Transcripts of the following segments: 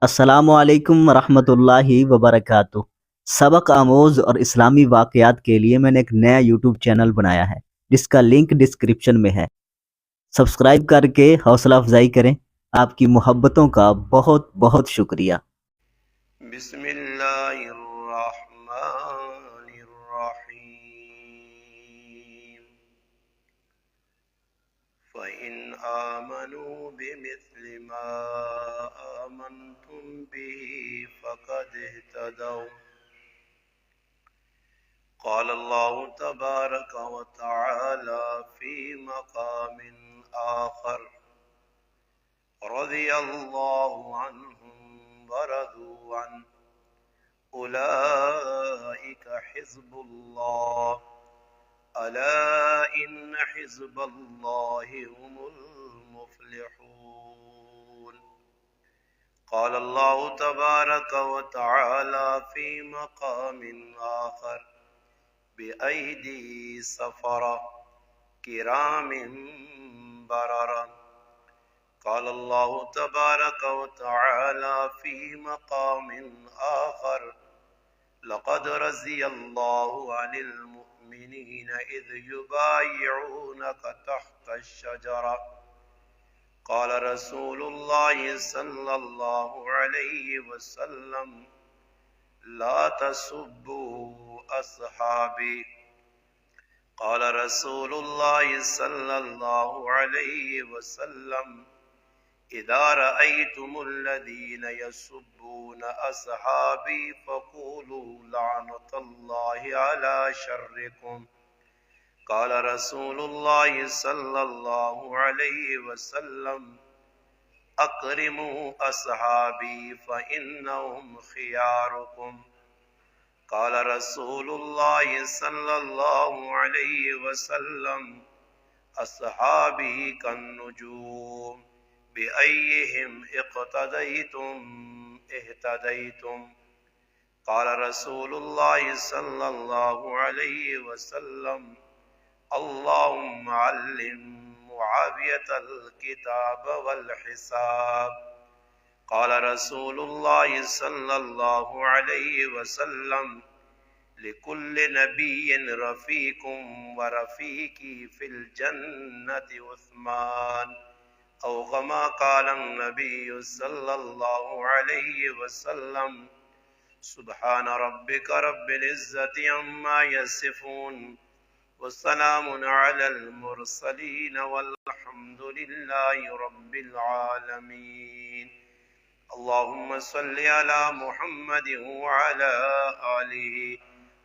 السلام علیکم ورحمۃ اللہ وبرکاتہ۔ سبق آموز اور اسلامی واقعات کے لیے میں نے ایک نیا یوٹیوب چینل بنایا ہے جس کا لنک ڈسکرپشن میں ہے۔ سبسکرائب کر کے حوصلہ افزائی کریں۔ آپ کی محبتوں کا بہت بہت شکریہ۔ بسم اللہ الرحمن الرحیم۔ فَإِنْ آمَنُوا بِمِثْلِ مَا آمَنْتُمْ بِهِ فَقَدِ اهْتَدَوْا۔ قال اللہ تبارک وتعالی فی مقام آخر رضی اللہ عنہم ورضوا عنہ اولئک حزب اللہ الا ان حزب اللہ هم المفلحون۔ قال اللہ تبارک وتعالی فی مقام آخر بأیدی سفرہ کرام بررہ۔ قال اللہ تبارک وتعالی فی مقام آخر لقد رضی اللہ عن المؤمنین اذ یبایعونک تحت الشجرہ۔ قال رسول اللہ صلی اللہ علیہ وسلم لا تسبوا اصحابی۔ قال رسول اللہ صلی اللہ علیہ وسلم اذا رأيتم الذين يسبون اصحابی فقولوا لعنة الله على شركم۔ قال رسول اللہ صلی اللہ علیہ وسلم اکرموا اصحابی فإنهم خياركم۔ قال رسول اللہ صلی اللہ علیہ وسلم اصحابی كالنجوم بأيهم اقتديتم اهتديتم۔ قال رسول اللہ صلی اللہ علیہ وسلم اللهم علم معاویة الكتاب والحساب۔ قال رسول اللہ صلی اللہ علیہ وسلم لكل نبی رفیق ورفیقی فی الجنة عثمان، او كما قال النبی صلی اللہ علیہ وسلم سبحان ربک رب العزة عما يصفون والسلام على المرسلين والحمد لله رب العالمين۔ اللهم صل على محمد وعلى آله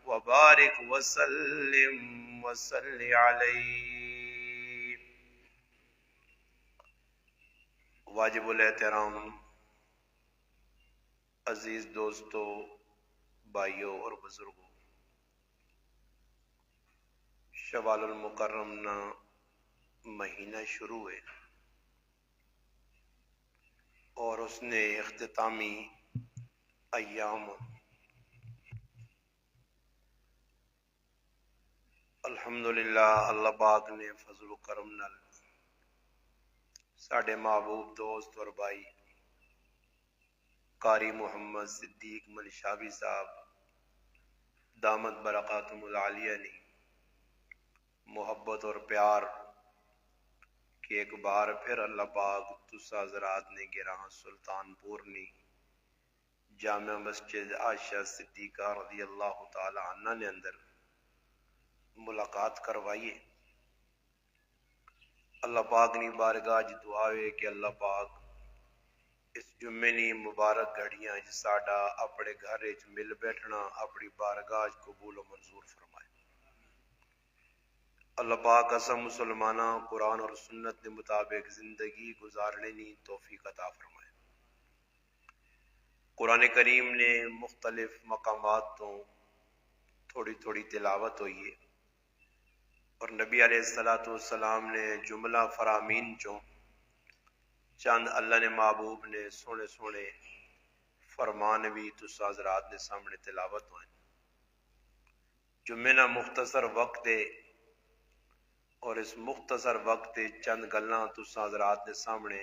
وبارك وسلم وصل عليه۔ واجب الاحترام عزیز دوستو، بھائیوں اور بزرگوں، شوال المکرم نا مہینہ شروع ہے اور اس نے اختتامی ایام الحمدللہ اللہ پاک نے فضل و کرم نال ساڈے محبوب دوست اور بھائی قاری محمد صدیق ملشابی صاحب دامت برکاتہم العالیہ نے محبت اور پیار کہ ایک بار پھر اللہ پاک تسا حضرات نے گراں سلطان پور نے جامع مسجد عائشہ صدیقہ رضی اللہ تعالی عنہ نے اندر ملاقات کروائیے۔ اللہ پاک نے بارگاہ دعا ہے کہ اللہ پاک اس جمعے نی مبارک گھڑیاں ساڈا اپنے گھر وچ مل بیٹھنا اپنی بارگاہ قبول و منظور فرمائے۔ اللہ پاک اسا مسلمانہ قرآن اور سنت کے مطابق زندگی گزارنے نی توفیق عطا فرمائے۔ قرآن کریم نے مختلف مقامات تو تھوڑی تھوڑی تلاوت ہوئی ہے اور نبی علیہ السلام نے جملہ فرامین چوں چند اللہ نے محبوب نے سونے سونے فرمان بھی تسا حضرات نے سامنے تلاوت ہوئے۔ جمعہ نہ مختصر وقت دے اور اس مختصر وقت چند گلاں تساں حضرات دے سامنے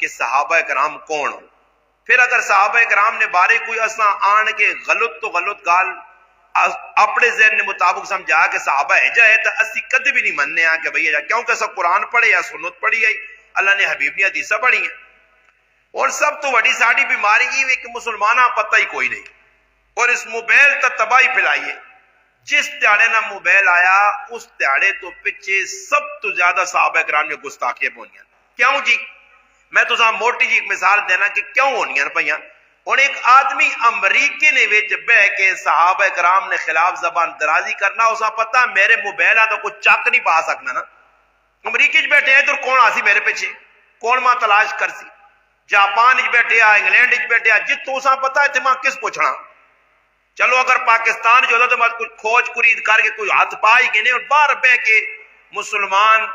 کہ صحابہ کرام کون ہو. پھر اگر صحابہ کرام نے بارے کوئی اساں آن کے غلط تو غلط گال اپنے ذہن نے مطابق سمجھا کہ صحابہ ہے جائے تو اسی کدی بھی نہیں مننے آ کہ بھئی کیونکہ سب قرآن پڑھے یا سنت پڑھی ہے اللہ نے حبیب نے حدیثہ پڑھی ہیں. اور سب تو بڑی ساڑی بیماری یہ کہ مسلمانہ پتہ ہی کوئی نہیں اور اس موبائل تا تباہی پھیلائیے. جس دیاڑے نہ موبائل آیا اس دیاڑے تو پچھے سب تو زیادہ صحابہ کرام میں گستاخیاں پہنچیاں. کیوں جی؟ میں تو سا موٹی جی ایک مثال دینا کہ کیوں ہونیاں پہیاں. اور ایک آدمی امریکے نے وچ بہ کے صحابہ کرام نے خلاف زبان درازی کرنا اسا پتہ میرے موبائل تو کوئی چک نہیں پا سکنا نا. امریکے چ بیٹھے ادھر کون آسی میرے پیچھے کون ماں تلاش کرسی. جاپان چ بیٹھے انگلینڈ چ بیٹھے جتوں اسا پتہ اتنے ماں کس پوچھنا. چلو اگر پاکستان جو تو بس کچھ کھوج کرید کر کے کوئی ہاتھ پائے گئے اور باہر بہ کے مسلمان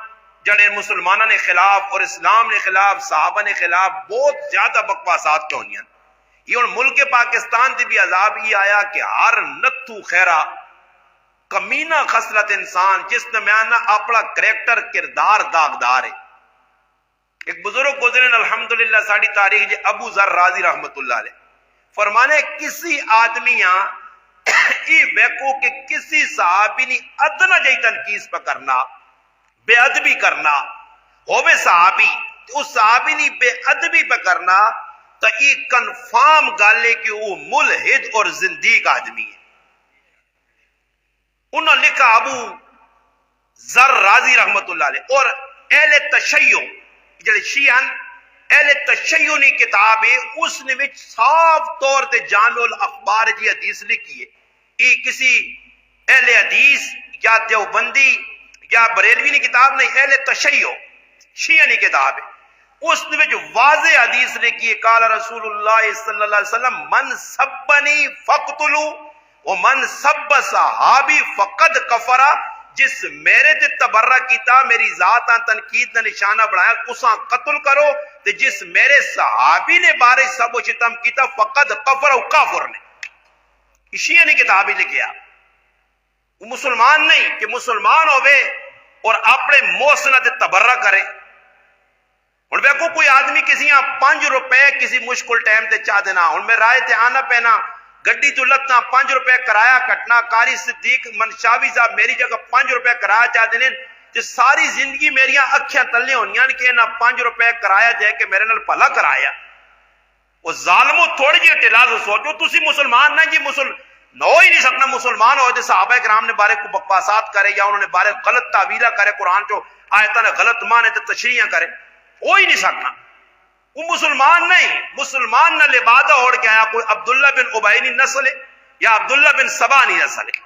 جڑے مسلمانوں نے خلاف اور اسلام نے خلاف صحابہ نے خلاف بہت زیادہ بکواسات کیوں نہیں ہیں. یہ اور ملک پاکستان سے بھی عذاب ہی آیا کہ ہر نتھو خیرہ کمینہ خصلت انسان جس نے میں اپنا کریکٹر کردار داغدار ہے. ایک بزرگ گزرے الحمدللہ ساڑی تاریخ جی ابو ذر رازی رحمت اللہ علیہ فرمانے کسی آدمیاں یہ ویکو کہ کسی صحابی نے ادنا جائی تنقیس پہ کرنا بے ادبی کرنا ہوئے صحابی اس صحابی نے بے ادبی پہ کرنا تو یہ کنفارم گالے کہ وہ ملحد اور زندیق آدمی ہے. انہوں نے لکھا ابو ذر رازی رحمت اللہ علیہ اور اہل تشیع جڑے شیعہ اہل تشیعی کتاب ہے اس نے وچ صاف طور تے جامع الاخبار جی حدیث لکھی ہے. یہ کسی اہل حدیث یا دیوبندی یا بریلوی نے کتاب نہیں اہل تشیع شیعہ نے کتاب ہے. اس نے وچ واضح حدیث لکھی ہے قال رسول اللہ صلی اللہ علیہ وسلم من سبنی فقتلوا ومن سب صحابی فقد کفرا. جس میرے تے تبرہ کیتا میری ذات تنقید نے نشانہ بنایا اساں قتل کرو تے جس میرے صحابی نے بارے سب و شتم کیتا فقد کفر و کافر نے. شیعہ نے کتاب ہی لکھیا. وہ مسلمان نہیں کہ مسلمان ہوئے اور اپنے محسن تے تبرہ کرے. اور دیکھو کوئی آدمی کسی یہاں 5 روپے کسی مشکل ٹائم تے چاہ دینا ہن میں رائے تے آنا پینا گڈی تو لتنا 5 روپے کرایہ کٹنا قاری صدیق منشاوی صاحب میری جگہ 5 روپے کرایہ چاہ دینے جو ساری زندگی میریاں اکھیاں تلے ہونیاں کہ نہ 5 روپے کرایہ دے کے میرے نال بھلا کرایا. وہ ظالمو تھوڑی جی ٹلا سوچو تسی مسلمان نہ جی ہو ہی نہیں سکنا مسلمان ہو جو صحابہ کرام نے بارے کو بکواسات کرے یا انہوں نے بارے غلط تعویلہ کرے قرآن چو آیتاں نے غلط مانے تے تشریحاں کرے ہو ہی نہیں سکنا. وہ مسلمان نہیں. مسلمان نہ لبادہ اوڑ کے آیا کوئی عبداللہ بن ابی نہیں نسل ہے یا عبداللہ بن سبا نہیں نسل ہے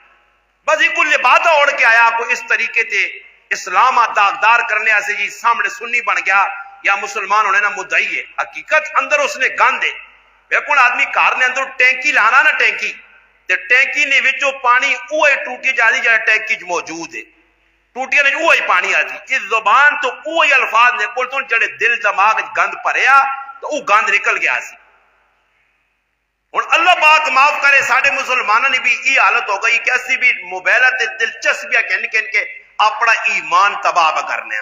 بس یہ کوئی لبادہ اوڑ کے آیا کوئی اس طریقے تے اسلام داغدار کرنے ایسے جی سامنے سنی بن گیا یا مسلمان ہونے نہ مدعی ہے. حقیقت اندر اس نے گند ہے. بیکن آدمی کار نے اندر ٹینکی لانا نا ٹینکی تے ٹینکی نے وچوں پانی اوہی ٹوٹی جاتی جائے ٹینکی چ موجود ہے ٹوٹیاں نے اوہی پانی آتی اس زبان تو اوہی الفاظ نے کول تو جڑے دل دماغ گند بھریا تو وہ گند نکل گیا سی. ہن اللہ پاک معاف کرے ساڈے مسلمانوں نے بھی یہ حالت ہو گئی کہ اسی بھی موبائل تے دلچسپیاں کہن کے اپنا ایمان تباہ کرنے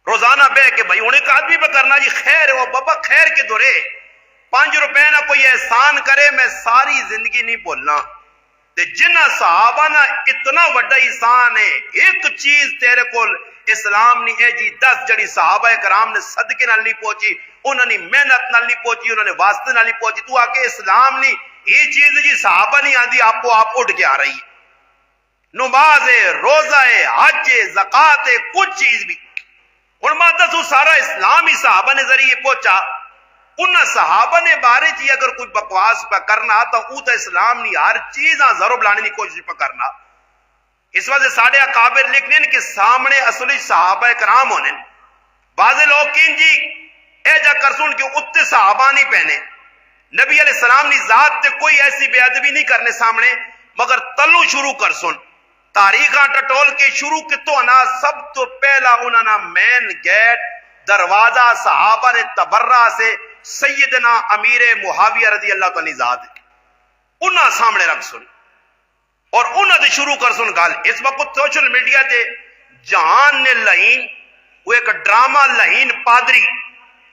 روزانہ بہ کے بھائی ہن ایک آدمی پہ کرنا جی خیر ہے وہ بابا خیر کے دورے 5 روپے نہ کوئی احسان کرے میں ساری زندگی نہیں بھولنا تے جنہ صحابہ نا اتنا وڈا احسان ہے ایک چیز تیرے کول اسلام نے اے جی 10 جڑی صحابہ کرام نے صدقے نال نہیں پہنچی انہوں نے محنت نال نہیں پہنچی انہوں نے واسطے نال نہیں پہنچی تو آ کے اسلام نے یہ چیز جی صحابہ نہیں آندی آپ کو آپ اٹھ کے آ رہی ہے. نماز ہے روزہ ہے حج ہے زکات ہے کچھ چیز بھی اور ماں دسو سارا اسلام ہی صحابہ نے ذریعے پہنچا. ان صحابہ نے بارے جی اگر کوئی بکواس پہ کرنا تو او تو اسلام نہیں ہر چیز ضرور لانے کی کوشش پہ کرنا. اس وجہ ساڑھے اکابر لکھنے کہ سامنے اصلی صحابہ کرام ہونے بعض لوگ کین جی اے جا کرسون کہ اتنے صحابہ نہیں پہنے نبی علیہ السلام نے ذات تے کوئی ایسی بے ادبی نہیں کرنے سامنے مگر تلو شروع کرسون تاریخاں ٹٹول کے شروع کتو انا سب تو پہلا انہوں نے مین گیٹ دروازہ صحابہ نے تبرہ سے سیدنا امیر معاویہ رضی اللہ تعالی ذات انہاں سامنے رکھ سن اور انہاں دے شروع کر سن گال. اس وقت سوشل میڈیا تے جہان نے لہین وہ ایک ڈرامہ لہین پادری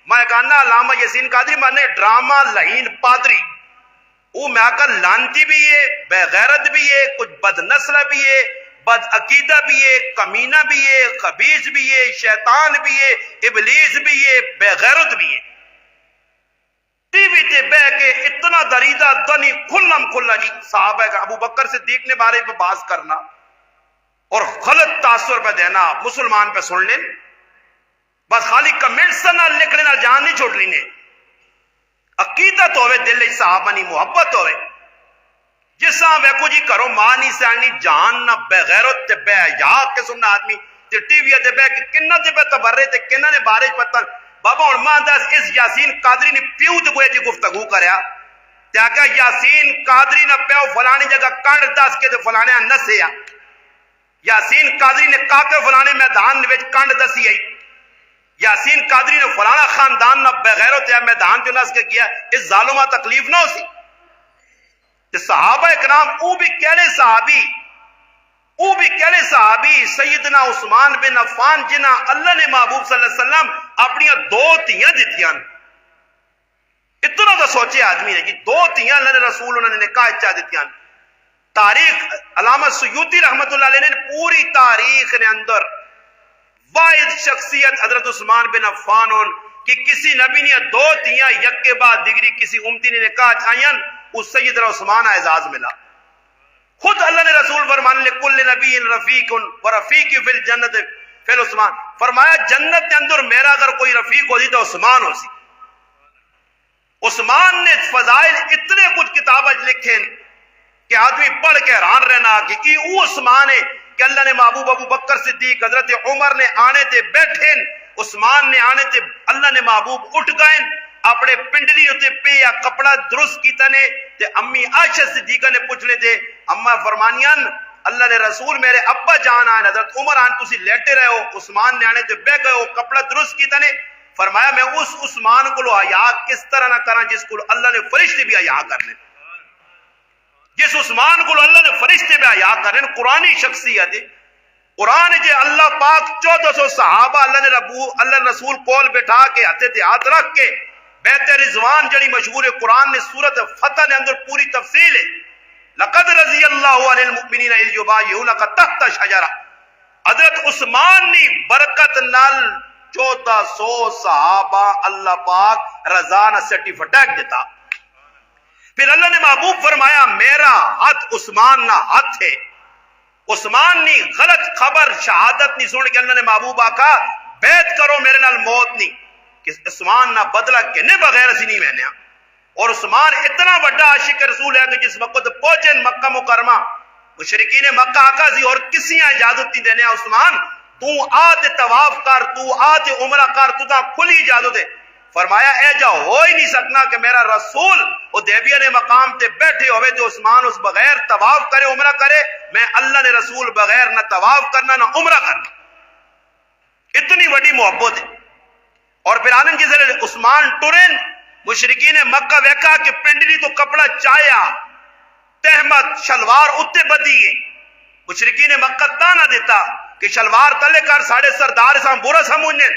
میں کہنا علامہ یاسین قادری میں ڈرامہ لہین پادری وہ میں کہا لانتی بھی ہے، بے غیرت بھی ہے، کچھ بد نسل بھی ہے، بد عقیدہ بھی ہے، کمینہ بھی ہے، خبیث بھی ہے، شیطان بھی ہے، ابلیس بھی ہے، بے غیرت بھی ہے۔ ٹی وی تے بہ کے اتنا دریدہ دنی کھلم کھلا جی صحابہ کا ابو بکر صدیق نے بارے پہ باز کرنا اور غلط تاثر پہ دینا مسلمان پہ سن لیں، بس خالی کمنٹ سے نہ لکھنے نہ جان نہیں چھوڑ لینے، عقیدت ہوئے دل صحابہ نہیں محبت ہوئے جس طرح ویکو جی کرو ماں نہیں سانی جان نہ بے غیرت تے بے حیا قسم نہ آدمی تے ٹی وی تے بہ کے کنہ تے پہ تبرے تے کنہ نے بارش پتہ بابا ہن ماں دس اس یاسین قادری نے پیو تے کوئی جی گفتگو کریا تے آکھیا یاسین قادری نہ پیو فلانی جگہ کنڈ دس کے تے فلانے نسیا، یاسین قادری نے کاکر فلانے میدان وچ کنڈ دسی آئی، یاسین قادری نے فلانا خاندان نہ بغیرت یا میدان جو نس کے کیا، اس ظالمہ تکلیف نہ ہو سی۔ صحابہ اکرام او بھی کہلے صحابی سیدنا عثمان بن عفان جنہ اللہ نے محبوب صلی اللہ علیہ وسلم اپنی دو تیاں دیتیاں، اتنا تو سوچے آدمی نے کہ دو تیاں اللہ نے رسول انہوں نے نکاح چاہ دیتیاں۔ تاریخ علامہ سیوطی رحمت اللہ علیہ نے پوری تاریخ نے اندر واحد شخصیت حضرت عثمان بن عفان کہ کسی نبی نے دو تیاں یک کے بعد دیگری کسی امتی نے نکاح چھائیاں اس سیدنا عثمان اعزاز ملا۔ خود اللہ نے رسول فرمانے لکل نبی رفیق و رفیق فی الجنت فی العثمان، فرمایا جنت کے اندر میرا اگر کوئی رفیق ہو سی تو عثمان ہو سی۔ عثمان نے فضائل اتنے کچھ کتابیں لکھے کہ آدمی پڑھ کے حیران رہنا کہ وہ عثمان ہے کہ اللہ نے محبوب ابو بکر صدیق حضرت عمر نے آنے تے بیٹھے، عثمان نے آنے تے اللہ نے محبوب اٹھ گئے اپنے پنڈلی ہوتے پہ یا کپڑا درست کی تنے تے امی عائشہ صدیقہ نے پوچھ لے تھے اما فرمانیان اللہ نے رسول میرے ابا جان آئے حضرت عمر آن تسی لیٹے رہے ہو، عثمان نے آنے تے بے گئے ہو کپڑا درست کی تنے، فرمایا میں اس عثمان کو حیا کس طرح نہ کرا جس کو اللہ نے فرشتے بھی حیا کرنے، جس عثمان کو اللہ نے فرشتے بھی حیا کرنے، قرآنی شخصیت ہے۔ قرآن جے اللہ پاک 1400 صحابہ اللہ رسول کول بٹھا کے ہاتھے تے ہاتھ رکھ کے بیت رضوان جڑی مشہور قرآن نے سورت فتح نے اندر پوری تفصیل ہے، لقد رضی اللہ عن المؤمنین اذ یبایعونک تحت الشجرہ، حضرت عثمان نے برکت نال 1400 صحابہ اللہ پاک رضا نہ سرٹیفکیٹ دیتا۔ پھر اللہ نے محبوب فرمایا میرا ہاتھ عثمان نہ ہاتھ ہے، عثمان نے غلط خبر شہادت نہیں سن کے اللہ نے محبوب آکا بیعت کرو میرے نال موت نہیں کہ عثمان نہ بدلہ کہنے بغیر اسی نہیں میں نے، اور عثمان اتنا بڑا عاشق رسول ہے کہ جس وقت پہنچے مکہ مکرمہ مشرکین مکہ آقا سی اور کسی اجازت نہیں دینے عثمان تو آتے طواف کر، تو آتے عمرہ کر، تو تا کھلی اجازت ہے، فرمایا اے جا ہو ہی نہیں سکنا کہ میرا رسول حدیبیہ نے مقام تے بیٹھے ہوئے تو عثمان اس بغیر طواف کرے عمرہ کرے، میں اللہ نے رسول بغیر نہ طواف کرنا نہ عمرہ کرنا، اتنی بڑی محبت ہے۔ اور پھر آنند جسے عثمان ٹرین مشرکین مکہ ویکا کہ پنڈلی تو کپڑا چایا تحمد شلوار اتے بدی ہے، مشرکین مکہ تانا دیتا کہ شلوار تلے کر ساڑھے سردار سام برا سمجھنے،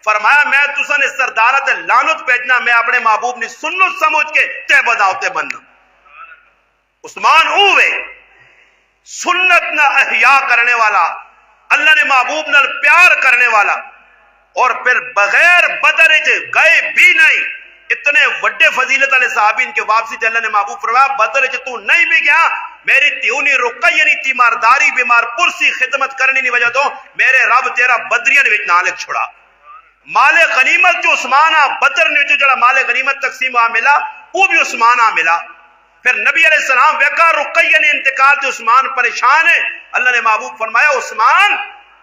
فرمایا میں تسا نے سردارت لانت پیجنا، میں اپنے محبوب نے سنت سمجھ کے تے بداؤتے بننا۔ عثمان ہوئے سنت نہ احیاء کرنے والا، اللہ نے محبوب نہ پیار کرنے والا، اور پھر بغیر بدر گئے بھی نہیں، اتنے وڈے فضیلت والے صحابین کے واپسی تے اللہ نے محبوب فرمایا بدر تو نہیں بھی گیا، میری تیونی رقیہ نہیں تیمارداری بیمار پرسی خدمت کرنے نہیں وجہ تو میرے رب تیرا بدریاں وچ نہ لکھ چھڑا۔ مال غنیمت جو عثمانہ بدر نے جو جڑا مال غنیمت تقسیم آ ملا وہ بھی عثمانہ ملا۔ پھر نبی علیہ السلام ویکا رقیہ نے انتقال تے عثمان پریشان ہے، اللہ نے محبوب فرمایا عثمان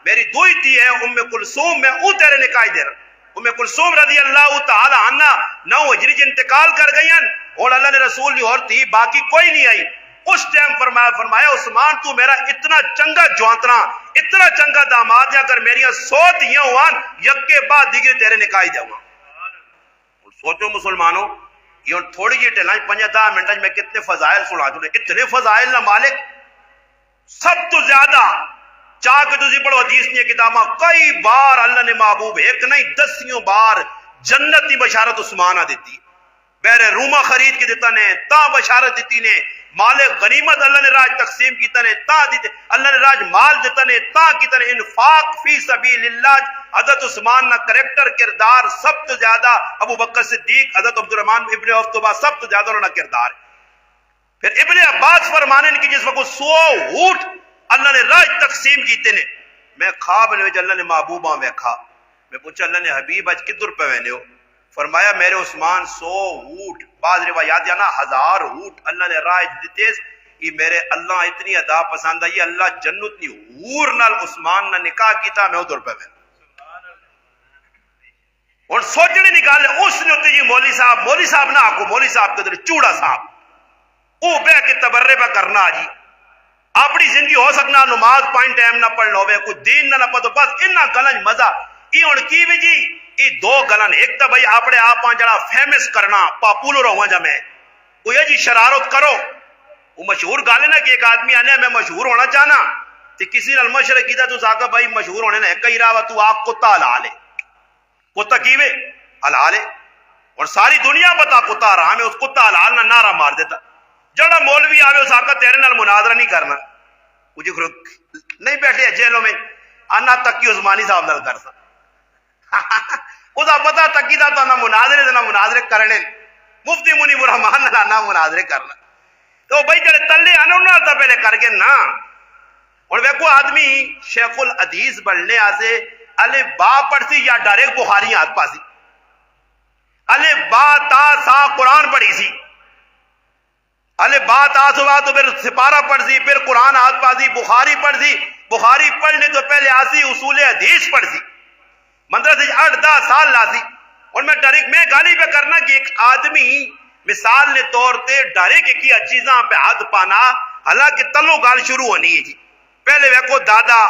میری دوئی تھی ہے ام کلثوم، میں او تیرے نکاح دے رہا، ام کلثوم رضی اللہ تعالی عنہ 9 ہجری جو انتقال کر گئی ہیں اور اللہ نے رسول کی اور تھی باقی کوئی نہیں آئی، اس ٹائم فرمایا عثمان تو میرا اتنا چنگا جوانتنا اتنا چنگا داماد ہے، اگر میری 100 دیا ہوان یک کے بعد دیگر تیرے نکاح دے ہوا۔ سوچو مسلمانوں یہ تھوڑی جی ٹیلائیں 5-10 منٹ میں کتنے فضائل سنا دوں، اتنے فضائل نہ مالک سب تو زیادہ چاہ کے تسی پڑھو حدیث نے کتاباں کئی بار اللہ نے محبوب ایک نہیں 10 بار جنت کی بشارت عثمان آ دیتی بہر روما خرید کے دیتا نے تا بشارت دیتی نے مال غنیمت اللہ نے راج تقسیم کیتا نے تا دیتے اللہ نے راج مال دیتا نے تا کیتا نے انفاق فی سبیل اللہ حضرت عثمان نہ کریکٹر کردار سب تو زیادہ ابو بکر صدیق حضرت عبدالرحمن ابن عوف تو بعد سب تو زیادہ انہوں نے کردار ہے۔ پھر ابن عباس فرمانے کہ جس وقت 100 اونٹ اللہ نے راج تقسیم کیتے نے میں خواب نے اللہ نے محبوبہ میں کھا میں پوچھا اللہ نے حبیب اج کدھر پہ وینے ہو فرمایا میرے عثمان 100 اونٹ بعض روایات یا نا 1000 اونٹ اللہ نے راج دیتے یہ میرے اللہ اتنی ادا پسند آئی اللہ جنت نی حور نال عثمان نہ نکاح کیتا میں ادھر پہ وینے اور سوچنے نکالے اس نے ہوتے جی مولوی صاحب نہ آکو مولوی صاحب کے در چوڑا صاحب او بے کے تبرے پہ کرنا جی اپنی زندگی ہو سکنا نماز 5 ٹائم نہ پڑھ لو کوئی دین نہ پڑھو بس انہاں گلن مزہ ای ہن کی بھی جی ای دو گلن ایک تو بھائی اپنے آپ جڑا فیمس کرنا پاپولر ہوا جا میں وہ یہ جی شرارت کرو وہ مشہور گل ہے نا کہ ایک آدمی آنے میں مشہور ہونا چاہنا تے کسی نال مشورہ کیتا تو آکھا بھائی مشہور ہونے نے کئی راہ تو آ کتا حلال ہے کتا کیوے حلال ہے اور ساری دنیا پتا کتا حرام ہے اس کتا حلال نہ نعرہ مار دیتا جڑا مولوی آوے اس آقا تیرے نال مناظرہ نہیں کرنا مجھے نہیں بیٹھے جیلوں میں آنا تکی عثمانی صاحب نال کر سا اس کا پتا تکی دا تو نہ مناظرے کرنے مفتی منیب الرحمان نال نہ مناظرے کرنا تو بھائی جڑے تلے آنے انہاں تا پہلے کر کے نا اور ویکو آدمی شیخ الحدیث بننے آسے الف با پڑھسی یا ڈائریکٹ بخاری ہاتھ پاسی الف با تا سا قرآن پڑھی سی الف با تا سوا تو پھر سپارہ پڑھ سی پھر قرآن ہاتھ پاسی بخاری پڑھ سی بخاری پڑھنے تو پہلے آسی اصول حدیث پڑھ سی مدرسے 8-10 سال لاسی اور میں ڈائریکٹ میں گالی پہ کرنا کہ ایک آدمی مثال نے طور تے ڈائریکٹ کیا چیزاں پہ ہاتھ پانا حالانکہ تلو گال شروع ہونی ہے جی پہلے ویکو دادا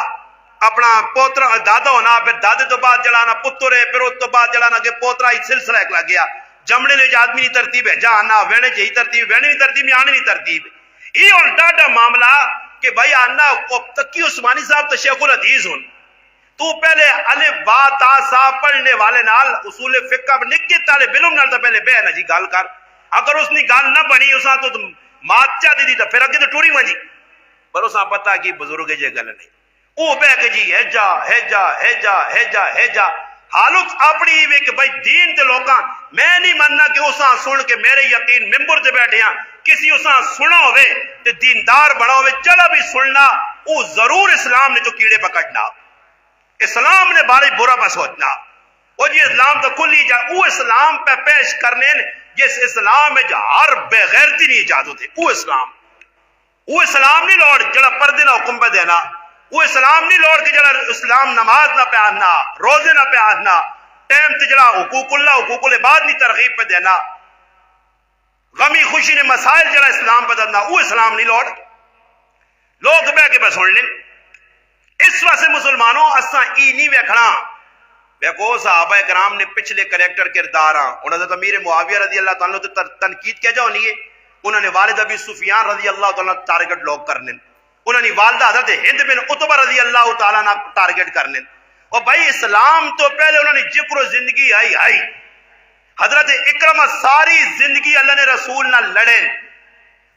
اپنا پوترا دادا ہونا پھر دادے تو بعد جڑانا پتر ہے پھر اس تو بعد جڑانا کہ پوترا ہی سلسلہ ایک لگ گیا جمڑے نے آدمی نہیں ترتیب ہے جا آنا وینے جہی ترتیب وینے نہیں ترتیب میں آنے نہیں ترتیب یہ اور ڈاڈا معاملہ کہ بھائی آنا تقی عثمانی صاحب تو شیخ الحدیث ہون تو پہلے الف با تا سا پڑھنے والے نال اصول فقہ نکے طالب علم نال تو پہلے بے نا جی گال کر اگر اس نے گال نہ بنی اساں تو ماتچا دی تو پھر اگے تو ٹوری وجی پر اساں پتہ کہ بزرگ جے گل نہیں او بہ کے جی ہے جا حالت اپنی وی کہ بھائی دین تے لوکاں میں نہیں مننا کہ اساں سن کے میرے یقین ممبر تے بیٹھے ہیں کسی اساں سنا ہوئے تے دیندار بنا ہوئے چلا بھی سننا او ضرور اسلام نے تو کیڑے پکڑنا اسلام نے بارے برا پہ سوچنا وہ جی اسلام تو کھلی جا او اسلام پہ پیش کرنے جس اسلام میں ہر بے غیرتی نہیں اجازت ہے او اسلام نہیں لوڑ جڑا پردے نہ حکم پہ دینا وہ اسلام نہیں لوڑ کے جڑا اسلام نماز نہ پہننا روزے نہ پہننا ٹائم تے جڑا حقوق اللہ حقوق العباد نہیں ترغیب پہ دینا غمی خوشی نے مسائل جڑا اسلام پہ دینا وہ اسلام نہیں لوڑ لوگ بہ کے بس سن لیں اس واسطے مسلمانوں اساں ای نہیں ویکھنا ویکھو صحابہ کرام نے پچھلے کریکٹر کردار انہوں نے امیر معاویہ رضی اللہ تعالیٰ عنہ تنقید کیا جا ہونی ہے انہوں نے والد ابی سفیان رضی اللہ تعالیٰ ٹارگٹ لوگ کرنے انہوں نے والدہ حضرت ہند بن عتبہ رضی اللہ تعالیٰ عنہ ٹارگٹ کرنے اور بھائی اسلام تو پہلے انہوں نے ذکر و زندگی آئی حضرت اکرمہ ساری زندگی اللہ نے رسول نہ لڑیں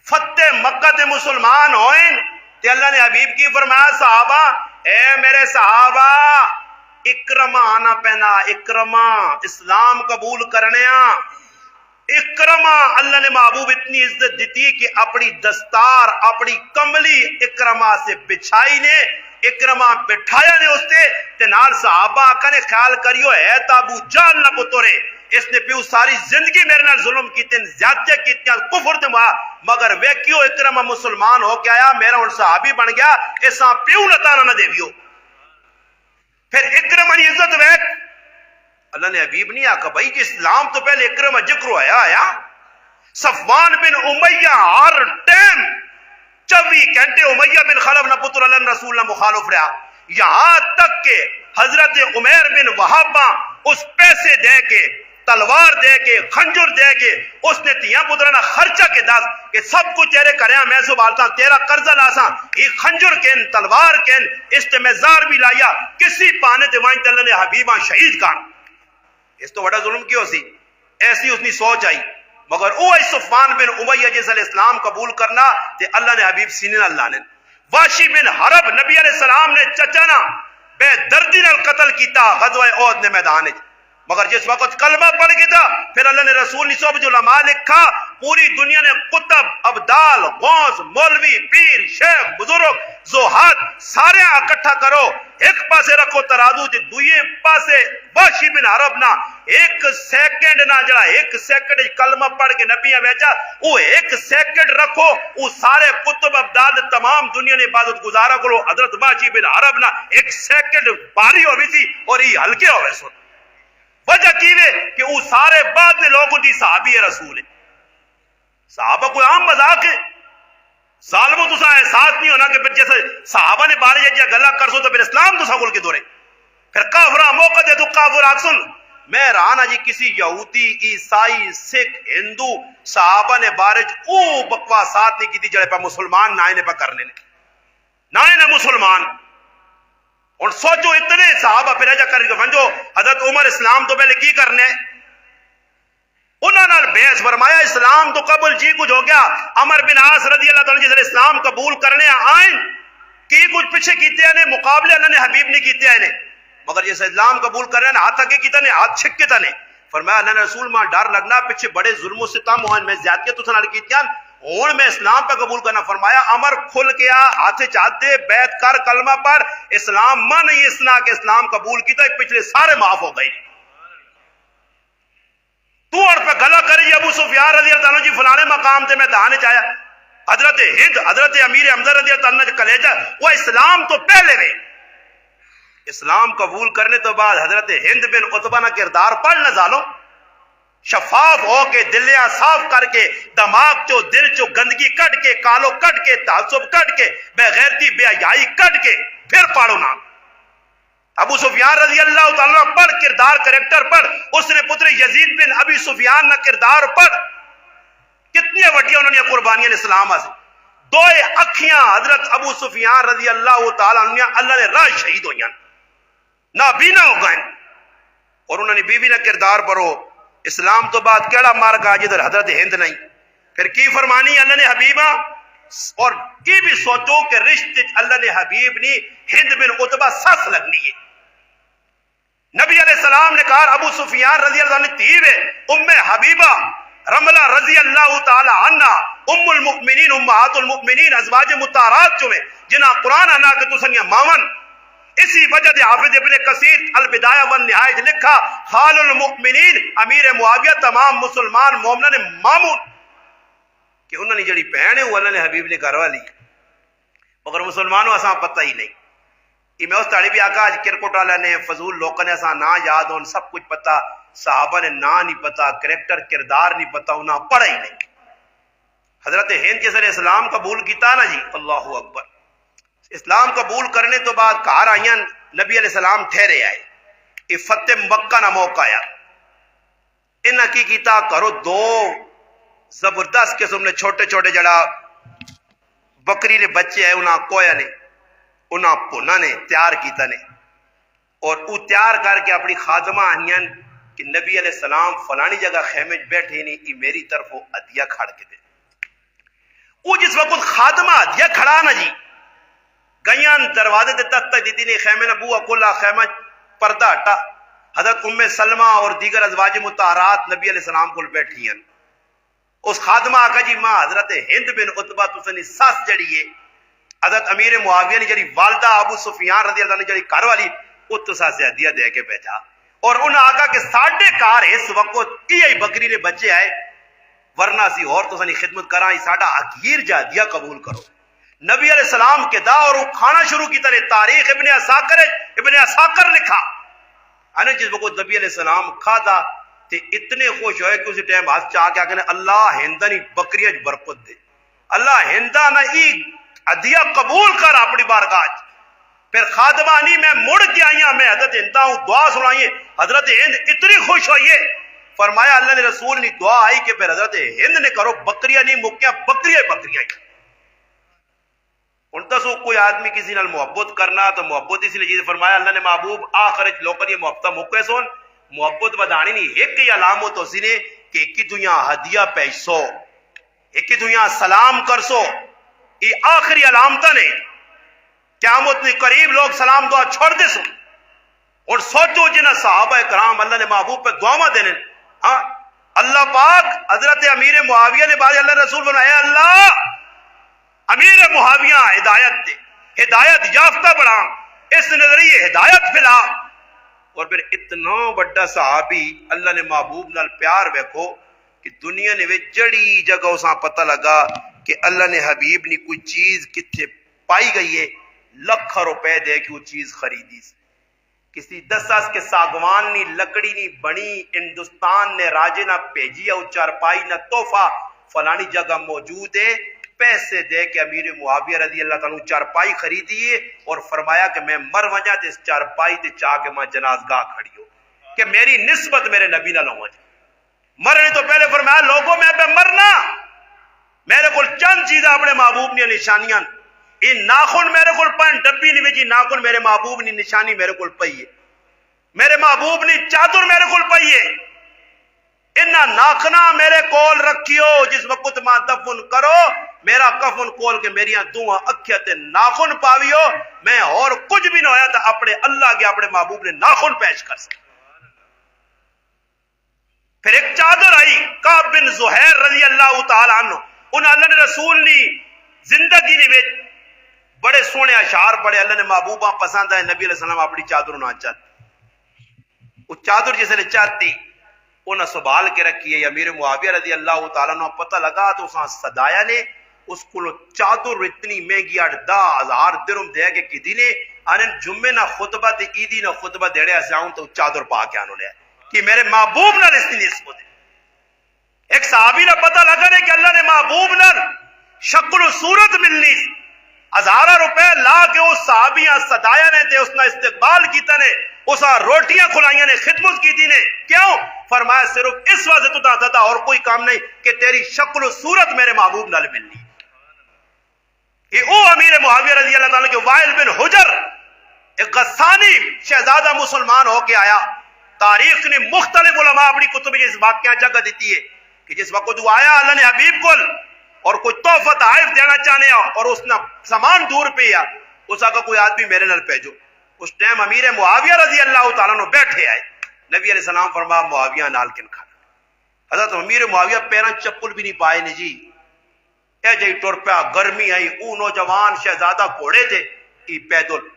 فتح مکہ تے مسلمان ہوئیں تے اللہ نے حبیب کی فرمایا صحابہ اے میرے صحابہ اکرمہ آنا پہنا اکرمہ اسلام قبول کرنے اکرمہ اللہ نے محبوب اتنی عزت دیتی کہ اپنی دستار اپنی کملی اکرمہ سے بچھائی نے اکرمہ بٹھایا نے اس تے نال صحابہ کنے خیال کریو ہے تابو جان نہ پترے اس نے پیو ساری زندگی میرے نال ظلم کیتے زیادتی کیتے کفر تے مگر ویکیو اکرمہ مسلمان ہو کے آیا میرا ہن صحابی بن گیا اساں پیو لتانا نہ دیویو پھر اکرمہ کی عزت ویک اللہ نے حبیب نہیں آکھا بھائی کہ اسلام تو پہلے اکرمہ ذکر آیا صفوان بن امیہ ہر ٹائم 24 گھنٹے امیہ بن خلف نہ پتر اللہ رسول نہ مخالف رہا یہاں تک کہ حضرت عمیر بن وہابہ اس پیسے دے کے تلوار دے کے خنجر دے کے اس نے تیاں پترانہ خرچہ کے دس کہ سب کچھ تیرے کریا میں سبالتا تیرا قرضہ لاسا یہ خنجر کین تلوار کین استمزار بھی لایا کسی پانے تے وائن اللہ نے حبیبہ شہید کر اس تو بڑا ظلم کیوں سی؟ ایسی اس کی سوچ آئی. مگر وہ صفوان بن امیہ جس نے اسلام قبول کرنا تے اللہ نے حبیب سینے نال لانے. واشی بن حرب نبی علیہ السلام نے چچانا بے دردی نال قتل کیتا غزوہ احد نے میدان وچ. مگر جس وقت کلمہ پڑھ گیا تھا پھر اللہ نے رسول نے صحبت علماء لکھا پوری دنیا نے قطب ابدال غوث مولوی پیر شیخ بزرگ زہاد سارے اکٹھا کرو ایک پاسے رکھو ترازو تے دوئے پاسے واشی بن حرب نہ ایک سیکنڈ نہ جڑا ایک سیکنڈ کلمہ پڑھ کے نبیاں ویچا وہ ایک سیکنڈ رکھو وہ سارے قطب ابدال تمام دنیا نے عبادت گزارا کرو حضرت واشی بن حرب نہ ایک سیکنڈ پاری ہوئی تھی اور یہ ہلکے ہوئے سن. وجہ کیوے کہ وہ سارے بعد میں لوگوں دی صحابی رسول ہے. صحابہ کوئی عام مذاق ہے؟ ظالموں تو احساس نہیں ہونا کہ پھر جیسے صحابہ نے بارے جا گلا کر سو تو پھر اسلام تو سگل کے دورے پھر کافرہ موقع دے تو کافر آکسن. میں رانا جی کسی یہودی عیسائی سکھ ہندو صحابہ نے بارے او بکواسات نہیں کی تھی جڑے پہ مسلمان نائنے پہ کرنے نائنے مسلمان. اور سوچو اتنے صحابہ پھر ایجا کر کے ونجو حضرت عمر اسلام تو پہلے کی کرنے انہوں نے بحث فرمایا اسلام تو قبول جی کچھ ہو گیا. عمر بن عاص رضی اللہ تعالیٰ جس نے اسلام قبول کرنے آئیں کی کچھ پیچھے کیتے ہیں مقابلے اللہ نے حبیب نے کیتے ہیں مگر جیسے اسلام قبول کرنے ہاتھ آگے کیتا نے ہاتھ چھک کے تنے فرمایا اللہ نے رسول ماں ڈر لگنا پیچھے بڑے ظلم و ستم ہوئے میں زیادتیاں تو سنال کیتیاں ہون میں اسلام پہ قبول کرنا. فرمایا عمر کھل گیا ہاتھ چاہت دے بیعت کر کلمہ پر اسلام ماں نہیں اسنا کہ اسلام قبول کیتا پچھلے سارے معاف ہو گئے. تو اور پہ گلا کرے جی ابو سفیان رضی اللہ عنہ جی فلانے مقام تے میں دہانے چاہیا حضرت ہند حضرت امیر حمزہ رضی اللہ عنہ کلیجہ وہ اسلام تو پہلے گئے. اسلام قبول کرنے تو بعد حضرت ہند بن عتبہ نہ کردار پڑھ نہ زالو شفاف ہو کے دلیاں صاف کر کے دماغ چو دل چو گندگی کٹ کے کالو کٹ کے تعصب کٹ کے بے غیرتی بے حیائی کٹ کے پھر پڑھو نا. ابو سفیان رضی اللہ تعالیٰ پڑھ کردار کریکٹر پڑھ اس نے پتر یزید بن ابی سفیان نہ کردار پڑھ کتنی وڈیاں انہوں نے قربانیاں اسلام آسے. دو اکھیاں حضرت ابو سفیان رضی اللہ تعالیٰ عنہ اللہ نے راہ شہید ہوئیاں نہ بینا ہو گئے اور انہوں نے بیوی نہ کردار پڑھو. اسلام تو بعد کیڑا مار گا جدھر حضرت ہند نہیں پھر کی فرمانی اللہ نے حبیبہ اور کی بھی سوچو کہ رشتے اللہ نے حبیب نے ہند بن عتبہ سس لگنی ہے. نبی علیہ السلام نے کہا ابو سفیان رضی اللہ عنہ تیو ہے ام حبیبہ رملہ رضی اللہ تعالی عنہ ام المؤمنین امہات المؤمنین ازواج مطہرات جو میں جنہ قرآن انا کہ تسنیا ماون. اسی وجہ دے حافظ ابن کثیر البدایہ والنہایہ لکھا خال المؤمنین امیر معاویہ تمام مسلمان مومنہ نے مامون کہ انہوں نے جڑی بہن ہے وہ اللہ نے حبیب نے کروا لی مگر مسلمانوں اساں پتہ ہی نہیں. یہ میں اس تاڑی بھی آقا آج کرکٹ والا نے فضول لوگوں نے اساں نہ یاد ہون سب کچھ پتہ صحابہ نے نہ نہیں پتہ کریکٹر کردار نہیں پتہ انہاں پڑھا ہی نہیں. حضرت ہند جس نے اسلام قبول کیتا نا جی اللہ اکبر اسلام قبول کرنے تو بعد کار آئیاں نبی علیہ السلام ٹھہرے آئے یہ فتح مکہ نہ موقع آیا انہاں کی کیتا کرو دو زبردست قسم نے چھوٹے چھوٹے جڑا بکری نے بچے ہیں انہاں کویا نے انہاں پونا نے تیار کیتا نے اور وہ تیار کر کے اپنی خادمہ آئیاں کہ نبی علیہ السلام فلانی جگہ خیمے بیٹھے نہیں یہ میری طرف وہ عدیہ کھڑ کے دے. وہ جس وقت خادمہ عدیہ کھڑا نا جی گئیاں دروازے تے تک تک دیتی نہیں خیمے نے بوا کلا خیمہ پردہ ہٹا حضرت ام سلمہ اور دیگر ازواج مطہرات نبی علیہ السلام کو بیٹھی ہیں. اس خادمہ آقا جی ماں حضرت ہند بن عتبہ تسنی ساس جڑی ہے حضرت امیر معاویہ نے جڑی والدہ ابو سفیان رضی اللہ عنہ جڑی کار والی وہ تسا سے ہدیہ دے کے بھیجا اور انہوں نے آقا کہ ساڈے کار اس وقت یہ بکری نے بچے آئے ورنہ سی اور تسنی خدمت کراں ساڈا اخیر جا ہدیہ قبول کرو. نبی علیہ السلام کے دا اور وہ کھانا شروع کی طرح تاریخ ابن اساکر لکھا انہیں جس وقت نبی علیہ السلام کھادا تے اتنے خوش ہوئے کہ اسی ٹائم ہاتھ چاہ کے کہنے اللہ ہندنی بکریاں برکت دے اللہ ہندہ نہ ای عدیہ قبول کر اپنی بارگاہ. پھر خادمانی میں مڑ کے آئیاں میں حضرت ہندہ ہوں دعا سنائیے حضرت ہند اتنی خوش ہوئیے فرمایا اللہ نے رسول نے دعا آئی کہ پھر حضرت ہند نے کرو بکریاں نہیں مکیاں بکریاں ان تسو کوئی آدمی کسی نال محبت کرنا تو محبت اسی لیے فرمایا اللہ نے محبوب آخر لوکن یہ محبتہ مکے سون محبت بدانی نہیں ایک ہی علامت ہو سی نے کہ ایک ہی دنیا ہدیہ پیسو ایک ہی دنیا سلام کرسو یہ آخری علامت نے قیامت میں قریب لوگ سلام دعا چھوڑ دے سو اور سوچو جنہ صحابہ کرام اللہ نے محبوب پہ دعا دینے ہاں اللہ پاک حضرت امیر معاویہ نے بعد اللہ رسول بنایا اللہ امیر معاویہ ہدایت دے ہدایت یافتہ بڑھا اس نظریے ہدایت پھیلا اور پھر اتنا بڑا صحابی اللہ نے محبوب نال پیار ویکھو کہ دنیا نے جڑی جگہ اساں پتہ لگا کہ اللہ نے حبیب نے کوئی چیز کتنے پائی گئی ہے لکھ روپے دے کے وہ چیز خریدی سے کسی دساس کے ساگوان نی لکڑی نی بنی ہندوستان نے راجے نہ بھیجی ہے چارپائی نہ تحفہ فلانی جگہ موجود ہے پیسے دے کے امیر معاویہ رضی اللہ تعالیٰ چارپائی خریدی ہے اور فرمایا کہ میں مر وجہ تے اس چارپائی تے چاہ کے ماں جنازگاہ کھڑی ہو کہ میری نسبت میرے نبی نہ لوں جائے مرنے تو پہلے فرمایا لوگوں میں پہ مرنا میرے کو چند چیزیں اپنے محبوب نے نشانیاں یہ ناخن میرے کو پن ڈبی نہیں بجی ناخن میرے محبوب نے نشانی میرے کو پئی ہے میرے محبوب نے چادر میرے کو پئی ہے انہا ناخنا میرے کول رکھیو جس وقت ماں دفن کرو میرا کفن کول کے میری دعا اکھیت ناخن پاویو میں اور کچھ بھی نہ ہویا تھا اپنے اللہ کے اپنے محبوب نے ناخن پیش کر سکتا پھر ایک چادر آئی کعب بن زہیر رضی اللہ تعالیٰ عنہ ان اللہ نے رسول نے زندگی نے بڑے سونے اشعار پڑے اللہ نے محبوبہ پسند ہے نبی علیہ السلام اپنی چادر نہ چاہتے وہ چادر جسے نے چاہتی انہیں سنبھال کے رکھی ہے امیر معاویہ رضی اللہ تعالیٰ عنہ پتہ لگا تو اساں صدایا نے اس کو چادر اتنی مہنگی 10,000 درہم دے کے کدی نے انہیں جمعے نہ خطبہ تے عیدی نہ خطبہ دیڑے سے آؤں تو چادر پا کے آنو لیا کہ میرے محبوب نہ اس نے اس کو دے ایک صحابی نہ پتہ لگا نے کہ اللہ نے محبوب نہ شکل و صورت ملنی 1000 روپے لا کے اس صحابیاں صدایا نے تے اس نے استقبال کیتا نے اسا روٹیاں کھلائیاں نے خدمت کی دی نے کیوں فرمایا صرف اس وجہ تو داتا تھا اور کوئی کام نہیں کہ تیری شکل و صورت میرے محبوب نال ملنی یہ او امیر معاویہ رضی اللہ تعالیٰ کے وائل بن حجر ایک غسانی شہزادہ مسلمان ہو کے آیا تاریخ نے مختلف علماء اپنی کتب میں اس واقعہ جگہ دیتی ہے کہ جس وقت وہ آیا اللہ نے حبیب کو اور کوئی تحفہ تحائف دینا چاہنے اور اس نے سامان دور پہ یا اس کا کوئی آدمی میرے نال بھیجو اس ٹائم امیر معاویہ رضی اللہ تعالیٰ نے بیٹھے آئے نبی علیہ السلام فرمایا معاویہ نال کن کھانا حضرت امیر معاویہ پیران چپل بھی نہیں پائے نے جی اے جی ٹور پہ گرمی آئی او نوجوان شہزادہ گھوڑے تھے ای پیدل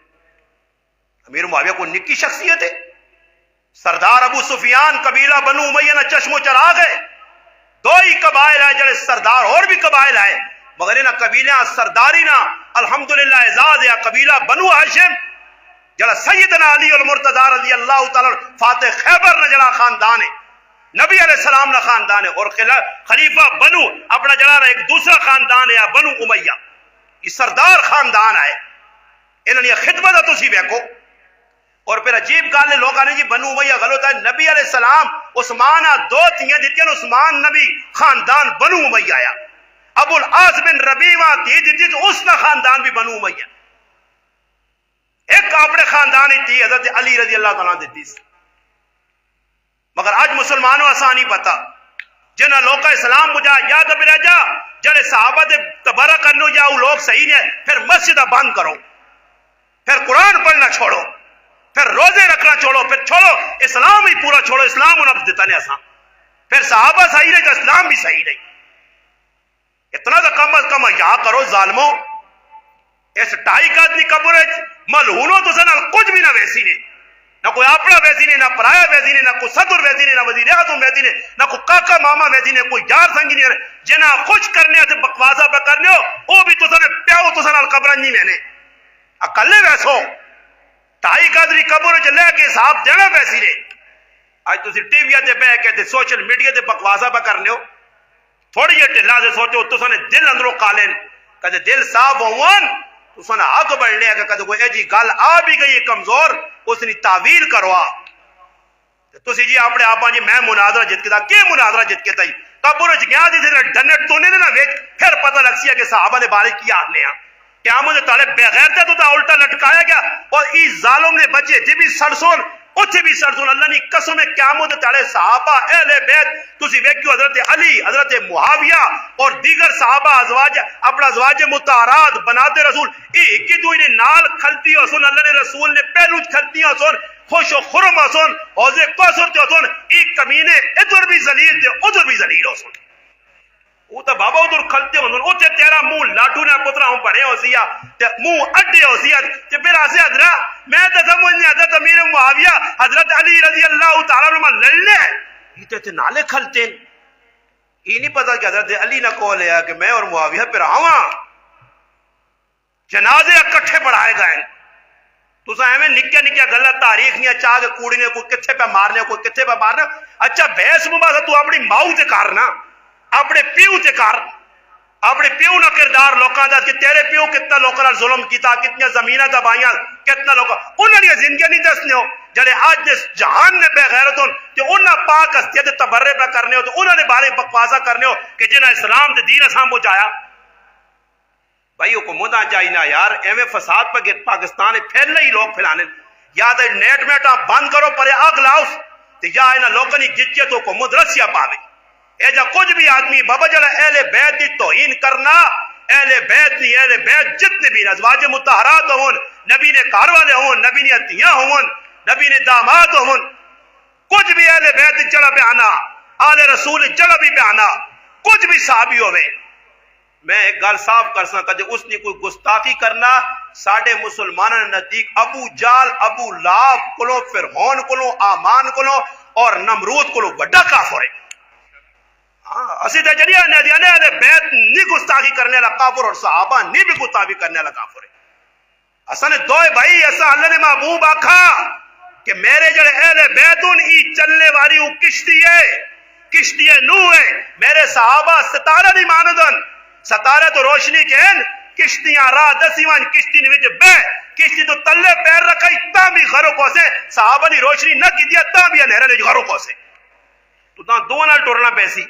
امیر معاویہ کو نکی شخصیت ہے سردار ابو سفیان قبیلہ بنو امیہ نہ چشم و چراغ ہے دو ہی قبائل آئے جڑے سردار اور بھی قبائل آئے مگر انہاں قبیلہ سرداری نہ الحمدللہ اعزاز یا قبیلہ بنو ہاشم جڑا سیدنا علی المرتضی رضی اللہ تعالی فاتح خیبر نہ جڑا خاندان ہے نبی علیہ السلام نہ خاندان ہے اور خلیفہ بنو اپنا جڑا ایک دوسرا خاندان ہے بنو امیہ یہ سردار خاندان ہے انہوں نے خدمت تسی ویکھو اور پھر عجیب گل ہے لوگ آنے جی بنو امیہ غلط ہے نبی علیہ السلام عثمان دو تیاں دیتی ہیں عثمان نبی خاندان بنو امیہ آیا ابو العاص بن ربیعہ دی دیتی تو اس کا خاندان بھی بنو امیہ ایک اپنے خاندان ہی تھی حضرت علی رضی اللہ تعالیٰ دیتی مگر آج مسلمانوں آسانی پتا جنہ لوگ کا اسلام مجھا یاد اب رہ جا جڑے صحابہ دے تبرہ کرنو یا وہ لوگ صحیح نہیں پھر مسجدہ بند کرو پھر قرآن پڑھنا چھوڑو پھر روزے رکھنا چھوڑو پھر چھوڑو اسلام ہی پورا چھوڑو اسلام انہوں دیتا نہیں آسان پھر صحابہ صحیح رہے تو اسلام بھی صحیح رہے اتنا تو کم از کم یا کرو ظالموں اس ٹائی کا آدمی قبر ہے ملہونوں تو سنال کچھ بھی نہ ویسی نے نہ کوئی اپنا ویسی نے نہ پرایا ویسی نے نہ کوئی صدر ویسی نے نہ وزیر اعظم ویسی نے نہ کوئی کاکا ماما ویسی نے کوئی یار سنگی نہیں جنہ خوش کرنے سے بکواسا پہ کرنے ہو وہ بھی تو سنے پیاؤ تو سنال قبر نہیں میں نے اکلے ویسو ٹائی قدری قبر چ لے کے صاحب دینا ویسی نے اج تسی ٹی وی تے بیٹھ کے تے سوشل میڈیا تے بکواسا پہ کرنے ہو تھوڑی جی ٹھلا سے سوچو تو سنے دل اندروں کالین کدے دل صاف ہوون تو سنے حق بڑھ لیا کہ کدے کوئی ایجی گل آ بھی گئی کمزور اس نے تعویل کروا تسی جی اپنے آپا جی میں مناظرہ جت کے تھا کی مناظرہ جت کے تھا قبر چ گیا جی ڈنے ٹونے نے نہ ویچ پھر پتہ لگ سی کہ صحابہ نے بارے کی آنے ہیں کیا مجھے تالے بغیر تو تا الٹا لٹکایا گیا اور اس ظالم نے بچے جی بھی سڑسون اتھے بھی سرزون اللہ نے قسم قیامت تاڑے صحابہ اہل بیت تسی ویکھیو حضرت علی حضرت معاویہ اور دیگر صحابہ ازواج اپنا ازواج مطہرات بناتے رسول ایک ہی دوئی نے نال کھلتی ہو سن اللہ نے رسول نے پہلو کھلتی ہو سن خوش و خرم ہو سن حوضے کوثر تے ہو سن ایک کمینے ادھر بھی ذلیل تے ادھر بھی ذلیل ہو سن وہ تو بابا ادھر کھلتے ہوں اتنے تیرا منہ لاٹو نے پترا ہوں پڑے ہو سیا منہ اڈے ہو سیا کہ پھر آسے حضرت میں تو سمجھ نہیں حضرت امیر معاویہ حضرت علی رضی اللہ تعالیٰ عنہ لڑنے یہ تو نالے کھلتے ہیں یہ نہیں پتا کہ حضرت علی نہ کہو لیا کہ میں اور معاویہ پھر آواں جنازے اکٹھے بڑھائے گئے تو ہمیں نکیا نکیا غلط تاریخ نہیں چاہ کے کوڑی نے کوئی کتھے پہ مارنے کوئی کتھے پہ مارنا اچھا بحث مباحثہ تو اپنی ماؤ تے کرنا اپنے پیو تے کر اپنے پیو نہ کردار لوکاں دا کہ تیرے پیو کتنا لوکاں نال ظلم کیتا کتنی زمیناں دبائیاں کتنا لوکاں انہاں دی زندگی نہیں دسنے ہو جڑے اج دے جہان نے بے غیرت ہون تے انہاں پاک ہستی تے تبرے پہ کرنے ہو تے انہاں دے بارے بکواسا کرنے ہو کہ جنہاں اسلام تے دین اساں پہنچایا بھائی حکومتاں چاہیے یار ایویں فساد پہ پاکستان پھیلنے ہی لوگ پھیلانے یا تے نیٹ میٹا بند کرو پرے آگ لاؤ تے یا انہاں لوکاں دی گچے تو حکومت رسیا پاوے اے جا کچھ بھی آدمی بابا جڑا اہل بیت کی توہین کرنا اہل بیت نہیں اہل بیت جتنے بھی ازواج مطہرات ہون نبی نے گھر والے ہون نبی نے عطیہ ہون نبی نے داماد ہون کچھ بھی اہل بیت جڑا پہ آنا آل رسول جڑا بھی پہ آنا کچھ بھی صحابی ہوئے میں ایک گل صاف کر سکتا کہ اس نے کوئی گستاخی کرنا ساڑھے مسلمانوں نے نزدیک ابو جال ابو لاب کلو فرعون کلو آمان کلو اور نمرود کلو بڑا کافر ہے اسی تے جڑی نے دیانے اہل بیت نہیں گستاخی کرنے والا کافر اور صحابہ نہیں بھی گستاخی کرنے والا کافر ہے اساں نے دوئے بھائی ایسا اللہ نے محبوب آکھا کہ میرے جڑے اہل بیتون ای چلنے والی وہ کشتی نوح ہے میرے صحابہ ستارہ نہیں ماندن ستارہ تو روشنی کہن کشتیاں راہ دسیوان کشتی نے وچ بے کشتی تو تلے پیر رکھائی تا بھی غرق ہو سے صحابہ نے روشنی نہ کی دیا تا بھی انہیرہ نے غرق ہو سے تو تاں دو نال ٹورنا پیسی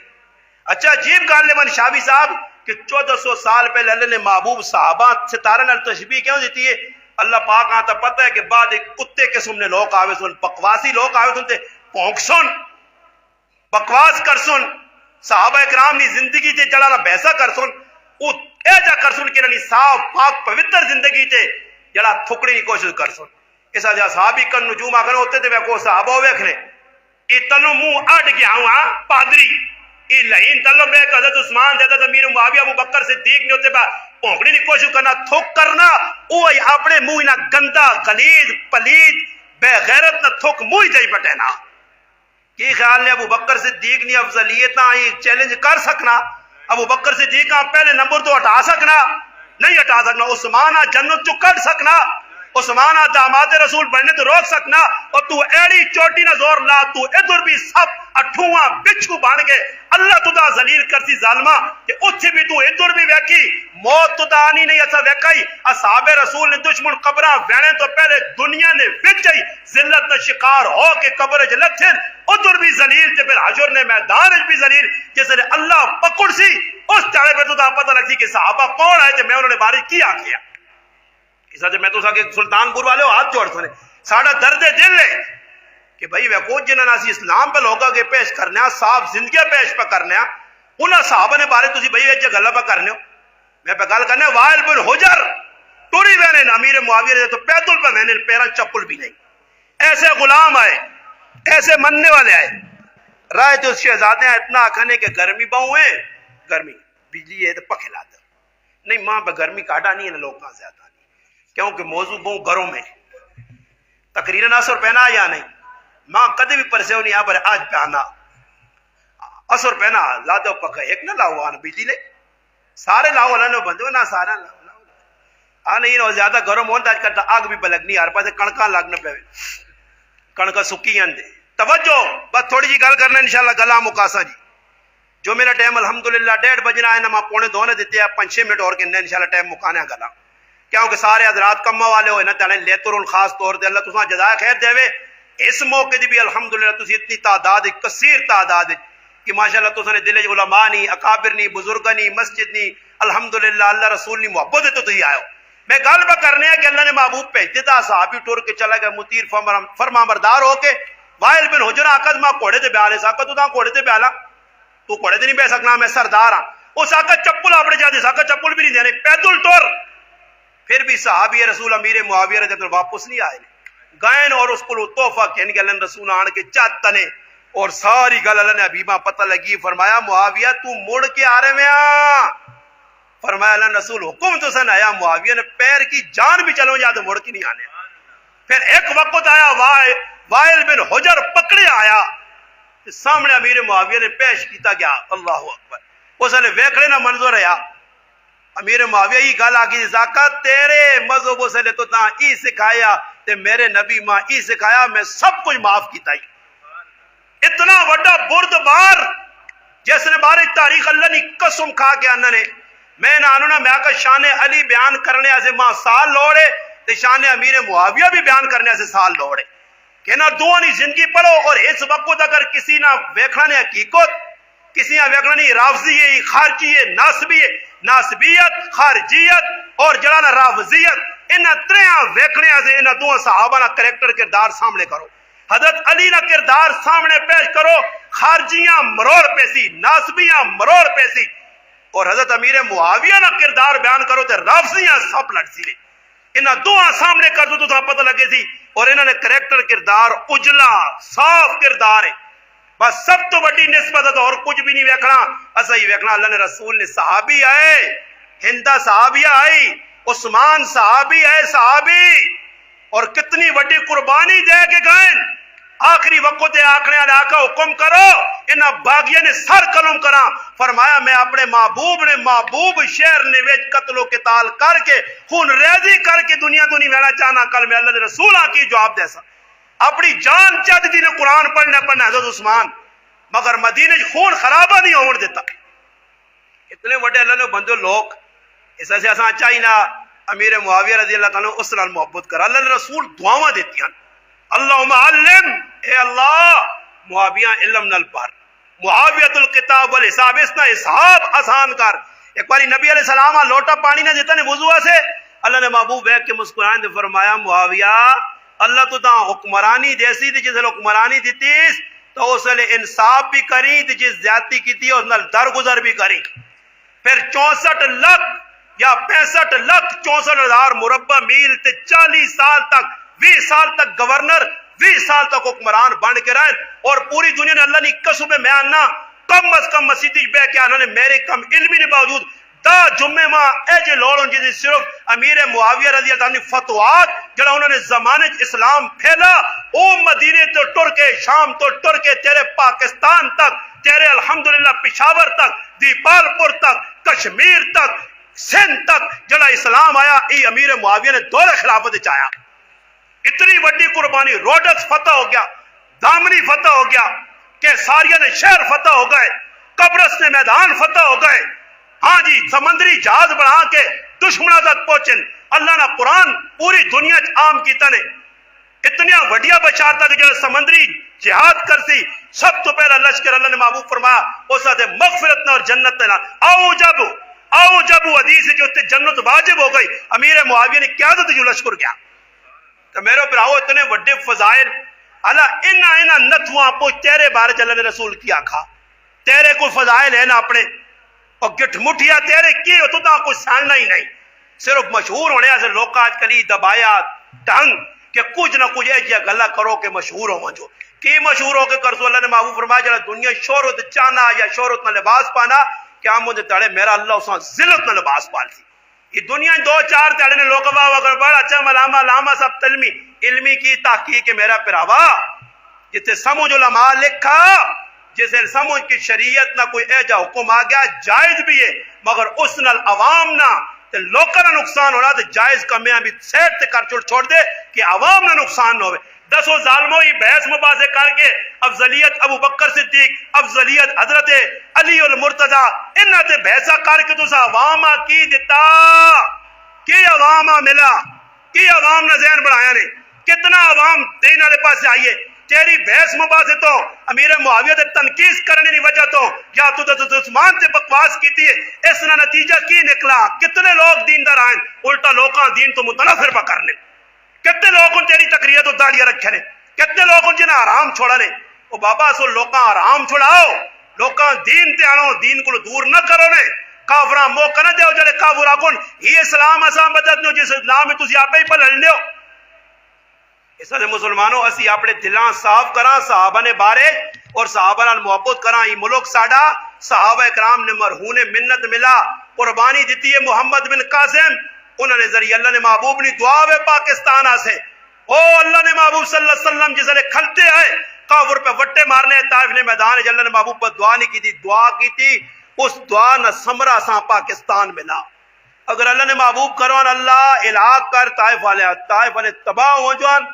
اچھا عجیب گل ہے من شاہی صاحب کہ 1400 سال پہلے اللہ نے محبوب صحابہ ستارہ نال تشبیہ کیوں دیتی ہے اللہ پاک آتا پتہ ہے کہ بعد ایک کتے قسم نے لوگ آوے سن بکواسی لوگ آوے سن تے پونک سن بکواس کر سن صحابہ اکرام نے زندگی تے جڑا بیسا کر سن او اے جا کر سن کہ نہیں صاف پاک پوتر زندگی تے جڑا تھکڑی کی کوشش کر سن اس اجا صحابی کن نجوم آکھنے ہوتے تے کو صحابہ ویکھنے اے تنو منہ اڈ گیا ہوں پادری اے لہین تلو بے حضرت عثمان حضرت امیر معاویہ ابو بکر صدیق نے ہوتے با پونکڑی کی کوشش کرنا تھک کرنا او اپنے منہ نہ گندا غلیظ پلید بے غیرت نہ تھک منہ جائی پٹینا کی خیال نے ابو بکر صدیق نے افضلیت نہ چیلنج کر سکنا ابو بکر صدیق کا پہلے نمبر تو ہٹا سکنا نہیں ہٹا سکنا عثمان جنت چو کٹ سکنا عثمان داماد رسول بننے تو روک سکنا اور تو ایڑی چوٹی نہ زور لا تو ادھر بھی سب اٹھواں بچھو بان کے اللہ تو دا ذلیل کرسی ظالمہ کہ اتھے بھی تو ادھر بھی ویکھی موت تو دا آنی نہیں ایسا ویکھائی اصحاب رسول نے دشمن قبرہ وینے تو پہلے دنیا نے وچائی ذلت نہ شکار ہو کے قبر جلتھن ادھر بھی ذلیل تے پھر حشر نے میدان بھی ذلیل جس نے اللہ پکڑ سی اس چاڑے پہ تو دا پتہ لگتی کہ صحابہ کون آئے تھے میں انہوں نے باری کیا کیا میں تو کہ سلطان پور والے ہاتھ جوڑ سنے ساڑھا درد دل ہے کہ بھئی وہ جنہاں اسی اسلام پہ لوگا کے پیش کرنے صاحب زندگیاں پیش پہ کرنے انہاں صحابہ نے بارے تسی بھئی ایچے گلہ پہ کرنے میں پہ گل کرنے وائل بن حجر ٹوری وینے امیر معاویہ نے تو پیدل پہ وینے پیران چپل بھی نہیں ایسے غلام آئے ایسے مننے والے آئے رائے تو شہزادے ہیں اتنا آکھنے کہ گرمی باؤں ہے گرمی بجلی ہے تو پکھے لاتا نہیں ماں پہ گرمی کاٹا نہیں ہے لوگ کہاں سے آتا کیونکہ موضوع بہت گھروں میں تقریرن اثر پہنا یا نہیں ماں کدے بھی پرسے ہو نہیں آ پر آج پہنا اثر پہنا لا دو پکا ایک نہ لاؤ آنا بجلی لے سارے لاؤ اللہ نے بندو نہ سارا لاؤ آنا یہ نو زیادہ گھروں میں آج کرتا آگ بھی بلگ نہیں آ رہا پاسے کڑکاں لگنا پہ کڑکاں سکی اندے توجہ بس تھوڑی جی گل کرنا انشاءاللہ گلا مکاسا جی جو میرا ٹائم الحمدللہ 1:30 بجنا ہے نہ پونے 2 نے دیتے ہیں 5-6 منٹ اور کہنے انشاءاللہ ٹائم مکانے گلا کیونکہ سارے حضرات کمہ والے ہوئے نا تانے لیتر ان خاص طور دے اللہ تساں جزائے خیر دے وے اس موقع دی بھی الحمدللہ تسی اتنی تعداد کثیر تعداد کہ ماشاءاللہ تساں نے دل علماء نہیں اکابر نہیں بزرگ نہیں مسجد نہیں الحمدللہ اللہ رسول نہیں محبت تو تھی آئے میں گل پہ کرنے کہ اللہ نے محبوب بھیجتے تھا، صحابی ٹر کے چلا گیا مطیر فرما بردار ہو کے. وائل بن حجر آکد ماں گھوڑے تے بیالے ساکا تو تاں گھوڑے تے بیالا، تو گھوڑے تے نہیں بہ سکنا، میں سردار ہاں. اس آکا چپل اپنے جاتے ساکا چپل بھی نہیں دینے، پیدل ٹر. پھر بھی صحابی رسول امیر معاویہ رضی اللہ واپس نہیں آئے گائن، اور اس کو تحفہ کہنے کے اللہ رسول آن کے چاہتا نے اور ساری گل اللہ نے حبیبہ پتہ لگی. فرمایا معاویہ تو مڑ کے آ رہے میں آ. فرمایا اللہ رسول حکم تو سن آیا. معاویہ نے پیر کی جان بھی چلو جا تو مڑ کے نہیں آنے. پھر ایک وقت آیا وائل بن حجر پکڑے آیا، سامنے امیر معاویہ نے پیش کیتا گیا. اللہ اکبر. اس نے ویکھنے نہ منظر ہے امیر معاویہ ہی گل آگی زاکا تیرے مذہب اس نے تو تاں ای سکھایا تے میرے نبی ماں ای سکھایا، میں سب کچھ معاف کیتا ہی. اتنا وڈا بردبار جس نے بارے تاریخ اللہ نے قسم کھا کے آنا نے میں نہ آنو نا میں آکا شان علی بیان کرنے ایسے ماں سال لوڑے تے شان امیر معاویہ بھی بیان کرنے ایسے سال لوڑے کہ نہ دو نہیں زندگی پڑھو. اور اس وقت اگر کسی نہ ویکھنا نے حقیقت، کسی نہ ویکھنا نہیں رافضی ہے، خارجی ہے، ناسبی ہے، ناسبیت، خارجیت اور جڑا رافضیت، انہاں تریاں ویکھنے ایسے انہاں دو صحابہ نہ کریکٹر کردار سامنے کرو. حضرت علی نہ کردار سامنے پیش کرو، خارجیاں مروڑ پیسی، ناسبیاں مروڑ پیسی. اور حضرت امیر معاویہ نہ کردار بیان کرو تے رافضیاں سب لڑ سی. انہاں دوہاں سامنے کر دو تو پتہ لگے سی. اور انہوں نے کریکٹر کردار اجلا صاف کردار ہے. بس سب تو بڑی نسبت ہے تو اور کچھ بھی نہیں ویکھنا، ایسا ہی ویکھنا اللہ نے رسول نے صحابی آئے، ہندہ صحابیہ آئی، عثمان صحابی آئے صحابی، اور کتنی بڑی قربانی دے کے گئے. آخری وقت آکھنے والے آقا حکم کرو، انہاں باغیہ نے سر قلم کرا. فرمایا میں اپنے محبوب شہر نے ویچ قتل و قتال کر کے خون ریزی کر کے دنیا تو نہیں وینا چاہنا. کل میں اللہ نے رسول آ کی جواب دے سا اپنی جان چاہتی تھی نے قرآن پڑھنا حضرت عثمان، مگر مدینے خون خرابہ نہیں ہون دیتا. اتنے بڑے اللہ نے بندے لوگ اس سے ایسا چاہیے امیر معاویہ رضی اللہ تعالیٰ اس نال محبت کر. اللہ نے رسول دعاواں دیتی ہیں اللہم علم، اے اللہ معاویہ علم نال پر، معاویت الکتاب والحساب، اس نے حساب آسان کر. ایک باری نبی علیہ السلام لوٹا پانی نہ دیتا نے وضو سے، اللہ نے محبوب بیٹھ کے مسکرائیں دے فرمایا معاویہ اللہ تو تاں حکمرانی دیسی تھی، جس حکمرانی دیتی تو اس نے انصاف بھی کری تھی، جس زیادتی کی تھی اس نے درگزر بھی کری. پھر 64 لاکھ یا 65 لاکھ 64,000 مربع میل تے 40 سال تک 20 سال تک گورنر 20 سال تک حکمران بن کے رہے. اور پوری دنیا نے اللہ نے قسم میں آنا کم از کم مسیحی بے کے آنا نے میرے کم علمی نے باوجود دا جمعے ماں اے جے لوڑوں جی صرف امیر معاویہ رضی اللہ عنہ فتوات جڑا انہوں نے زمانے اسلام پھیلا او مدینے تو ٹر کے شام تو ٹر کے تیرے پاکستان تک، تیرے الحمدللہ پشاور تک، دیپال پور تک، کشمیر تک، سندھ تک جڑا اسلام آیا ای امیر معاویہ نے دور خلافت چایا. اتنی بڑی قربانی. روڈکس فتح ہو گیا، دامنی فتح ہو گیا، کہ ساریہ نے شہر فتح ہو گئے، قبرص نے میدان فتح ہو گئے. ہاں جی سمندری جہاز بڑھا کے دشمنوں تک پہنچن. اللہ نے قرآن پوری دنیا عام کیتا نے. اتنیا وڈیا بشارت کہ جو سمندری جہاد کرسی سب تو پہلا لشکر اللہ نے محبوب فرمایا اس سے مغفرت اور جنت نہ آؤ جب حدیث جو تے جنت واجب ہو گئی امیر معاویہ نے قیادت جو لشکر کیا. تو میرے براؤ اتنے وڈے فضائل اللہ انہاں نتھواں پو تیرے بارے اللہ نے رسول کیا کھا. تیرے کوئی فضائل ہے نا اپنے اور گٹھ مٹھیا تیرے کی ہو تو نہ کوئی ساننا ہی نہیں. صرف مشہور ہونے سے لوگ آج کلی دبایا ڈھنگ کہ کچھ نہ کچھ ایجا گلا کرو کہ مشہور ہو جو کی مشہور ہو کے کرسو. اللہ نے محبوب فرمایا جڑا دنیا شہرت چانا یا شہرت نہ لباس پانا کیا مجھے تڑے میرا اللہ اساں ذلت نہ لباس پال سی. یہ دنیا دو چار تڑے نے لوگ اگر بڑا اچھا ملاما لاما سب تلمی علمی کی تحقیق میرا پراوا جتے سمجھ علماء لکھا جسے سمجھ کی شریعت نہ کوئی ایجا حکم آ گیا جائز بھی ہے مگر اس نال عوام نہ لوکاں نہ نقصان ہونا تو جائز کمیاں بھی سیٹ تے کر چھوڑ دے کہ عوام نہ نقصان نہ ہوئے. دسو ظالموں ہی بحث مباحثے کر کے افضلیت ابو بکر صدیق، افضلیت حضرت علی المرتضی انہاں تے بحثہ کر کے تسا عوام کی دتا کی عوام ملا کی عوام نے ذہن بڑھایا نے کتنا عوام دین والے پاس آئیے. تیری بحث مباحثے تو امیر معاویہ دے تنقید کرنے دی وجہ تو یا تو عثمان تے بکواس کیتی ہے، اس کا نتیجہ کی نکلا؟ کتنے لوگ دیندار آئیں الٹا لوکاں دین تو متنفر پہ کرنے، کتنے لوگوں تیری تقریر تو داڑیاں رکھے نے، کتنے لوگوں جنہیں حرام چھوڑا نے۔ او بابا سو لوکاں حرام چھڑاؤ، لوکاں دین تے آنو، دین کو دور نہ کرو نے، کافراں موقع نہ دیو جڑے کافر آکن یہ اسلام اساں بدت نو جس اسلام میں تسی آپے ہی پلن لیو۔ اس وجہ مسلمانوں اسی اپنے دلاں صاف کراں، صحابہ نے بارے اور صحابہ نال محبت کراں۔ یہ ملک ساڈا صحابہ اکرام نے مرہون منت ملا، قربانی دیتی ہے محمد بن قاسم، انہوں نے ذریعہ اللہ نے محبوب نے دعا ہے پاکستان آسے، او اللہ نے محبوب صلی اللہ علیہ وسلم جس نے کھلتے آئے کافر پہ وٹے مارنے طائف نے میدان ہے، اللہ نے محبوب پر دعا نہیں کی تھی، دعا کی تھی، اس دعا نہ سمرہ ساں پاکستان ملا۔ اگر اللہ نے محبوب کروان اللہ الہاق کر طائف والے تباہ ہو جوان،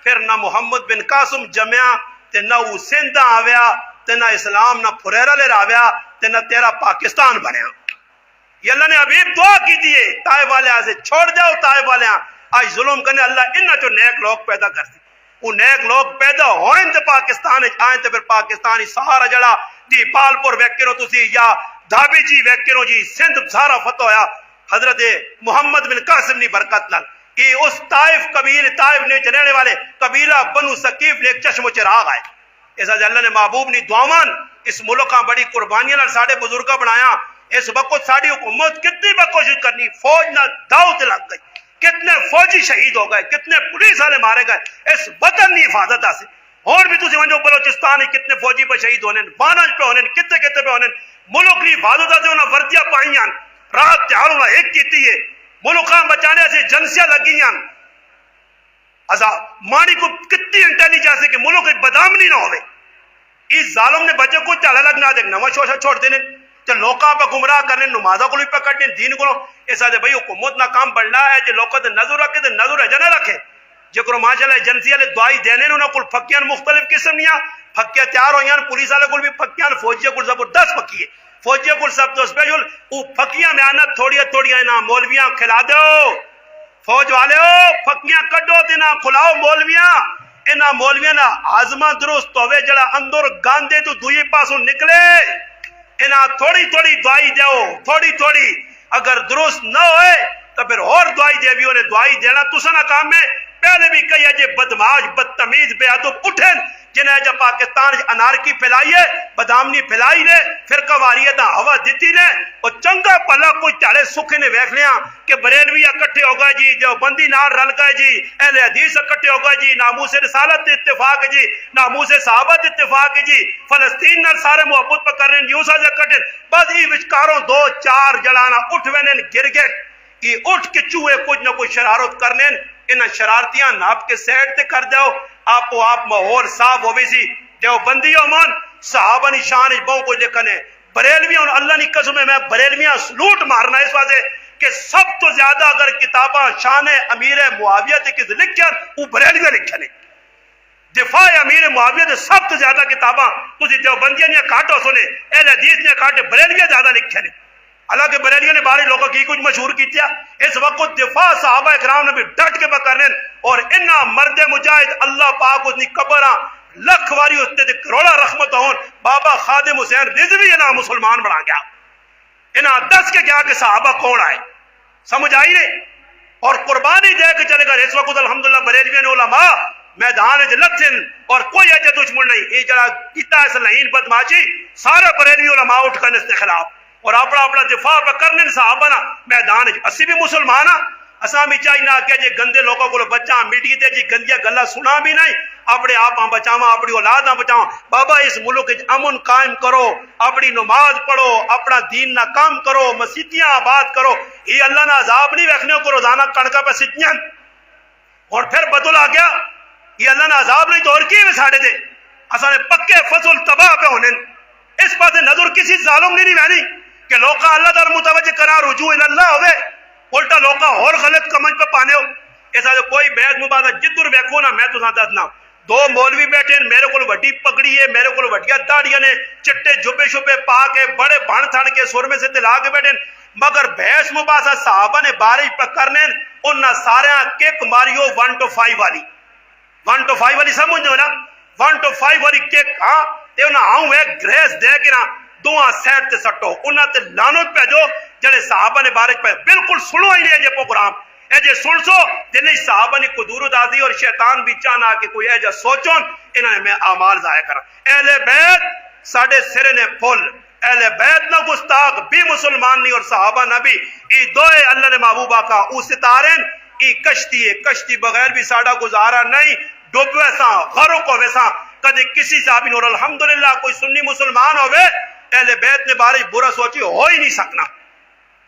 پھر نہ محمد بن قاسم جمعہ تے نہ وہ سندھ آویا تے نہ اسلام نہ پھریرا لے راویا تے نہ تیرا پاکستان بنیا۔ یہ اللہ نے حبیب دعا کی دیئے طائف والے سے چھوڑ جاؤ، طائف والے آج ظلم کرنے اللہ انہا جو نیک لوگ پیدا کرتی، وہ نیک لوگ پیدا ہوئیں تے پاکستان آئیں تے پھر پاکستانی سہارا جڑا دی پالپور ویکرو تسی یا دھابی جی ویکرو جی سندھ سارا فتح ہویا حضرت محمد بن قاسم نے برکت لال کہ اس طائف قبیل طائف نے چلنے والے قبیلہ بنو ثقیف نے ایک چشم و چراغ آئے۔ اس وجہ اللہ نے محبوب نے دعوان اس ملک کا بڑی قربانیاں نال ساڑے بزرگاں بنایا۔ اس وقت ساڑی حکومت کتنی بار کوشش کرنی، فوج نہ داؤ تے لگ گئی، کتنے فوجی شہید ہو گئے، کتنے پولیس والے مارے گئے اس وطن کی حفاظت سے۔ اور بھی تسی ونجو بلوچستان کتنے فوجی پہ شہید ہونے، بانج پہ ہونے، کتنے کتنے پہ ہونے، ملک کی حفاظت سے انہاں وردیاں پائیاں، رات تہاروں ایک کیتی ہے، ملکاں بچانے سے جنسیاں لگیاں، مانی کو کتنی انٹیلیجنس ہے کہ ملک ایک بدامنی نہ ہوئے۔ اس ظالم نے بچے کو چالا لگنا دے نواں شوشہ چھوڑ دینے تو لوکاں پہ گمراہ کرنے، نمازوں کو بھی پکڑنے، دین کو ایسا دے بھئی حکومت نہ کام بڑھنا ہے جو لوکاں دے نظر رکھے دے نظر ہے جنہ رکھے جکرو ماشاءاللہ ایجنسی والے دعائی دینے انہوں کل پھکیاں مختلف قسم نیاں، پھکیاں تیار ہویاں، پولیس والے کل بھی پھکیاں، فوجیاں کل زبردست پھکی ہے، فوجیاں کل سب تو اسپیشل وہ پھکیاں میں آنا تھوڑیاں نا مولویاں کھلا دو، فوج والے ہو پھکیاں کڈو دینا کھلاؤ مولویاں، انہاں مولویاں نا آزمہ درست ہوئے جڑا اندر گاندے تو دوئی پاسوں نکلے، انہاں تھوڑی دعائی دیو، تھوڑی اگر درست نہ ہوئے تو پھر اور دعائی دے بھی انہیں دعائی دینا تو سنا کام میں پہلے بھی کہیا جے بدماش بدتمیز بے ادب اٹھن جنہیں جب پاکستان انارکی پھیلائیے بدامنی پھیلائی نے فرقہ واریت ہوا دیتی نے اور چنگا پلا کوئی چالے سکھے نے ویکھ لیا کہ بریلوی اکٹھے ہو گئے جی، جو بندی نار رل گئے جی، اہل حدیث اکٹھے ہو گئے جی، ناموس رسالت اتفاق جی، ناموس صحابت اتفاق جی، فلسطین نال سارے محبت پر کر رہے ہیں یوسا سے کٹن بس یہ وچکاروں دو چار جڑانا اٹھ وینن گر گئے یہ اٹھ کے چوہے کچھ نہ کچھ شرارت کرنے انہاں شرارتیاں ناپ کے سیٹ تے کر دیو آپ کو آپ ماحول صاف ہوئی سی جو بندی من صحابہ نی شان بہت کچھ لکھنے بریلویاں اللہ نی قسم ہے میں بریلویاں سلوٹ مارنا اس واسطے کہ سب تو زیادہ اگر کتاباں شان امیر معاویہ تے کس لکھن وہ بریلویاں لکھنے دفاع امیر معاویہ تے سب تو زیادہ کتاباں تسی دیوبندیاں نے کاٹو سنے اہل حدیث نے کاٹے بریلویاں زیادہ لکھنے حالانکہ بریلیوں نے بارے لوگوں کی کچھ مشہور کی تھا اس وقت دفاع صحابہ اکرام نے بھی ڈٹ کے بکرنے اور انہا مرد مجاہد اللہ پاک اس نے قبرہ لکھ واری اس نے کروڑا رحمت ہون بابا خادم حسین رضوی انہا مسلمان بنا گیا انہا دس کے گیا کہ صحابہ کون آئے سمجھ آئی نہیں اور قربانی دے کے چلے گا اس وقت الحمدللہ بریلوی نے علماء میدان جلتن اور کوئی ایجا دشمن نہیں یہ جڑا کیتا ہے لہین بدماشی سارے بریلوی علماء اٹھ کر اس کے خلاف اور اپنا دفاع پہ کرنے صحابہ نا میدان اسی بھی مسلمان اساں بھی چاہیے نہ کہ جی گندے لوگوں کو بچہ میڈیا تے جی گندیاں گلاں سنا بھی نہیں اپنے آپ بچاواں اپنی اولاد بچاواں بابا اس ملک امن قائم کرو اپنی نماز پڑھو اپنا دین نہ کام کرو مسیتیاں آباد کرو یہ اللہ نہ عذاب نہیں رکھنے کو روزانہ کڑکا پہ سچیاں اور پھر بدل آ گیا یہ اللہ نہ عذاب نہیں تو اور کی ساڑے دے اساں نے پکے فصل تباہ پہ ہونے اس پاس نظر کسی ظالم نہیں بہنی کہ لوکاں اللہ تعالی متوجہ کرا رجوع اللہ ہوئے الٹا لوکاں اور غلط کمج پہ پانے ہو ایسا جو کوئی بیعت مبادہ جدر بیکھو نا میں تو ساتھ دسنا دو مولوی بیٹھے ہیں میرے کو وڈی پگڑی ہے میرے کو وڈیا داڑیاں نے چٹے جبے شبے پا کے بڑے بھن تھن کے سر میں سے تلا کے بیٹھے مگر بحث مباحثہ صحابہ نے بارش پہ کرنے انہاں سارے کک ماریو 1 to 5 والی 1 to 5 والی سمجھو نا 1 to 5 ਵਾਲੀ ਕਿਕ ਹਾਂ ਤੇ ਉਹਨਾਂ ਆਉਂ ਵੇ ਗ੍ਰੇਸ ਦੇ ਕੇ ਨਾ ਦੋਹਾਂ ਸਾਈਡ ਤੇ ਸੱਟੋ ਉਹਨਾਂ ਤੇ ਲਾਨਤ ਭੇਜੋ ਜਿਹੜੇ ਸਹਾਬਾ ਨੇ ਬਾਰੇ ਪਏ ਬਿਲਕੁਲ ਸੁਣੋ ਹੀ ਨਹੀਂ ਜੇ ਪ੍ਰੋਗਰਾਮ ਇਹ ਜੇ ਸੁਣ ਸੋ ਤੇ ਨਹੀਂ ਸਹਾਬਾ ਨੇ ਕੁਦਰਤ ਆਦੀ اور ਸ਼ੈਤਾਨ ਵੀ ਚਾਹਨਾ ਕਿ ਕੋਈ ਇਹ ਜਿਹਾ ਸੋਚਣ ਇਹਨਾਂ ਨੇ ਮੈਂ ਆਮਾਲ ਜ਼ਾਇਆ ਕਰਾਂ اہل بیت ساڑھے سرے نے پھول اہل بیت نہ گستاخ بھی مسلمان نہیں اور صحابہ نبی ای دوئے اللہ نے محبوبہ کا او ستارین ای کشتی ہے کشتی بغیر بھی ساڑھا گزارا نہیں ڈوب ویسا غرق ہو ویسا کدے کسی صحابی اور الحمدللہ کوئی سنی مسلمان ہوئے اہل بیت نے بارش برا سوچی ہو ہی نہیں سکنا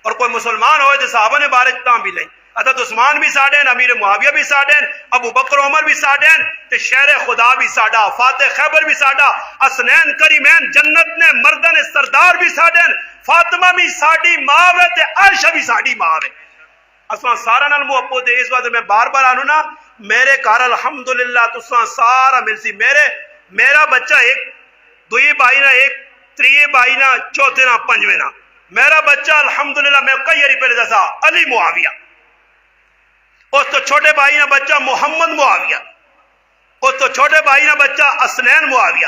اور کوئی مسلمان ہوئے تو صحابہ نے بارش تاں بھی لیں حضرت عثمان بھی ساڑھین امیر معاویہ بھی ساڑھین ابو بکر عمر بھی ساڑھین تے شہر خدا بھی ساڑھا فاتح خیبر بھی ساڑھا حسنین کریمین جنت نے مردن سردار بھی ساڑھین فاطمہ بھی ساڑھی ماں ہے تے عائشہ بھی ساڑھی ماں ہے اساں سارا نال محبت ہے اس وقت میں بار بار آنو نا میرے گھر الحمدللہ تساں سارا ملسی میرا بچہ ایک دوئی بھائی نا ایک تریے بھائی نا چوتھے نا پنجویں نا میرا بچہ الحمدللہ میں کئی ہری پہلے جیسا علی معاویہ اس تو چھوٹے بھائی نا بچہ محمد معاویہ اس تو چھوٹے بھائی نا بچہ حسنین معاویہ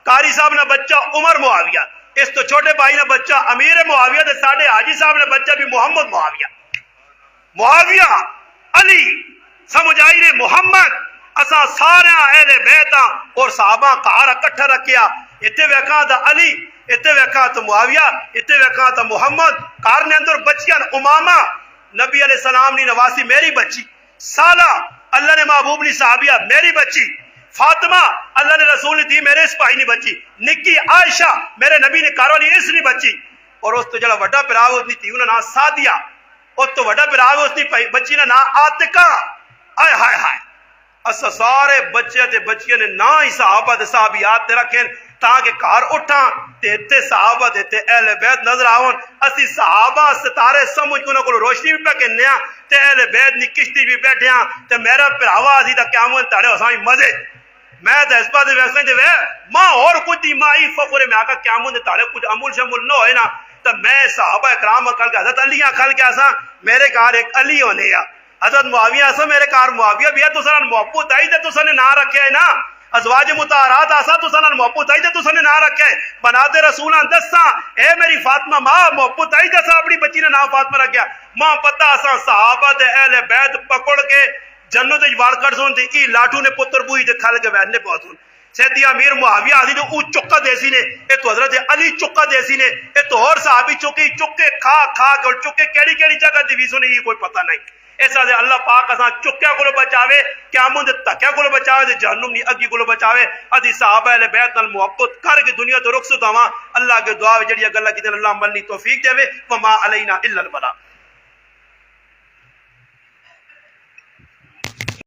قاری صاحب نا بچہ عمر معاویہ اس تو چھوٹے بھائی نا بچہ امیر معاویہ تے ساڑھے حاجی صاحب نا بچہ بھی محمد معاویہ علی سمجھ آئی نے محمد اسا سارے اہل بیتاں اور صحابہ کار اکٹھا رکھیا اتنے ویکھاں تا علی اتنے ویکھاں تا معاویہ اتنے ویکھاں تا محمد کار نے اندر بچیاں امامہ نبی علیہ السلام نے نواسی میری بچی سالہ اللہ نے محبوب نے صحابیہ میری بچی فاطمہ اللہ نے رسول نے دی میرے سپاہی نے بچی نکی عائشہ میرے نبی نے کاروالی اس نے بچی اور اس تو جڑا وڈا پراو اس نے تھی انہاں نا سادیہ اس تو وڈا پراو اس نے بچی نا نا آتکا آئے ہائے ہائے اسا سارے بچے تے بچیاں نے نا ہی صحابہ تے صحابیات تے رکھیں تاکہ کار اٹھاں تے صحابہ تے اہل بیت نظر آون اسی صحابہ ستارے سمجھ کو نہ کو روشنی بھی پہ کہنے ہیں تے اہل بیت نی کشتی بھی بیٹھے ہیں تے میرا پراوا اسی دا قیامت تاڑے اساں مزے میں تے اس بات ویسے تے ماں اور کچھ دی مائی فخر میں آقا قیامت تاڑے کچھ عمل شمول نہ ہوئے نا تو میں صحابہ اکرام کل کے حضرت علی کل کے اساں میرے کار ایک علی ہونے یا حضرت معاویہ اسا میرے کار معاویہ بھی ہے تو سن محبت آئی تے تو سن نہ رکھے ہے نا ازواج مطہرات آسا تو سن محبت آئی تے تو سن نہ رکھے بناتے رسولاں دساں اے میری فاطمہ ماں محبت آئی تے اپنی بچی نے نام فاطمہ رکھیا ماں پتہ اساں صحابہ تے اہل بیت پکڑ کے جنت وچ وال کڈ سون تے ای لاٹھو نے پتر بوئی تے کھل کے بیٹھنے پہنچون سیدی امیر معاویہ آدھی جو او چکا دیسی نے اے تو حضرت علی چکا دیسی نے اے تو اور صحابی چکے کھا کے اور چکے کیڑی جگہ دی وی سنے کوئی پتہ نہیں ایسا دے اللہ پاک اساں چکیا کو بچاوے قیامت تکیا کو بچاوے تے جہنم دی اگی کو بچاوے ادی صحابہ اہل بیت نال محبت کر کے دنیا تو رخصت ہواں اللہ کے دعا جڑی گلاں کیتے اللہ عمل توفیق دے وما علینا الا البلاغ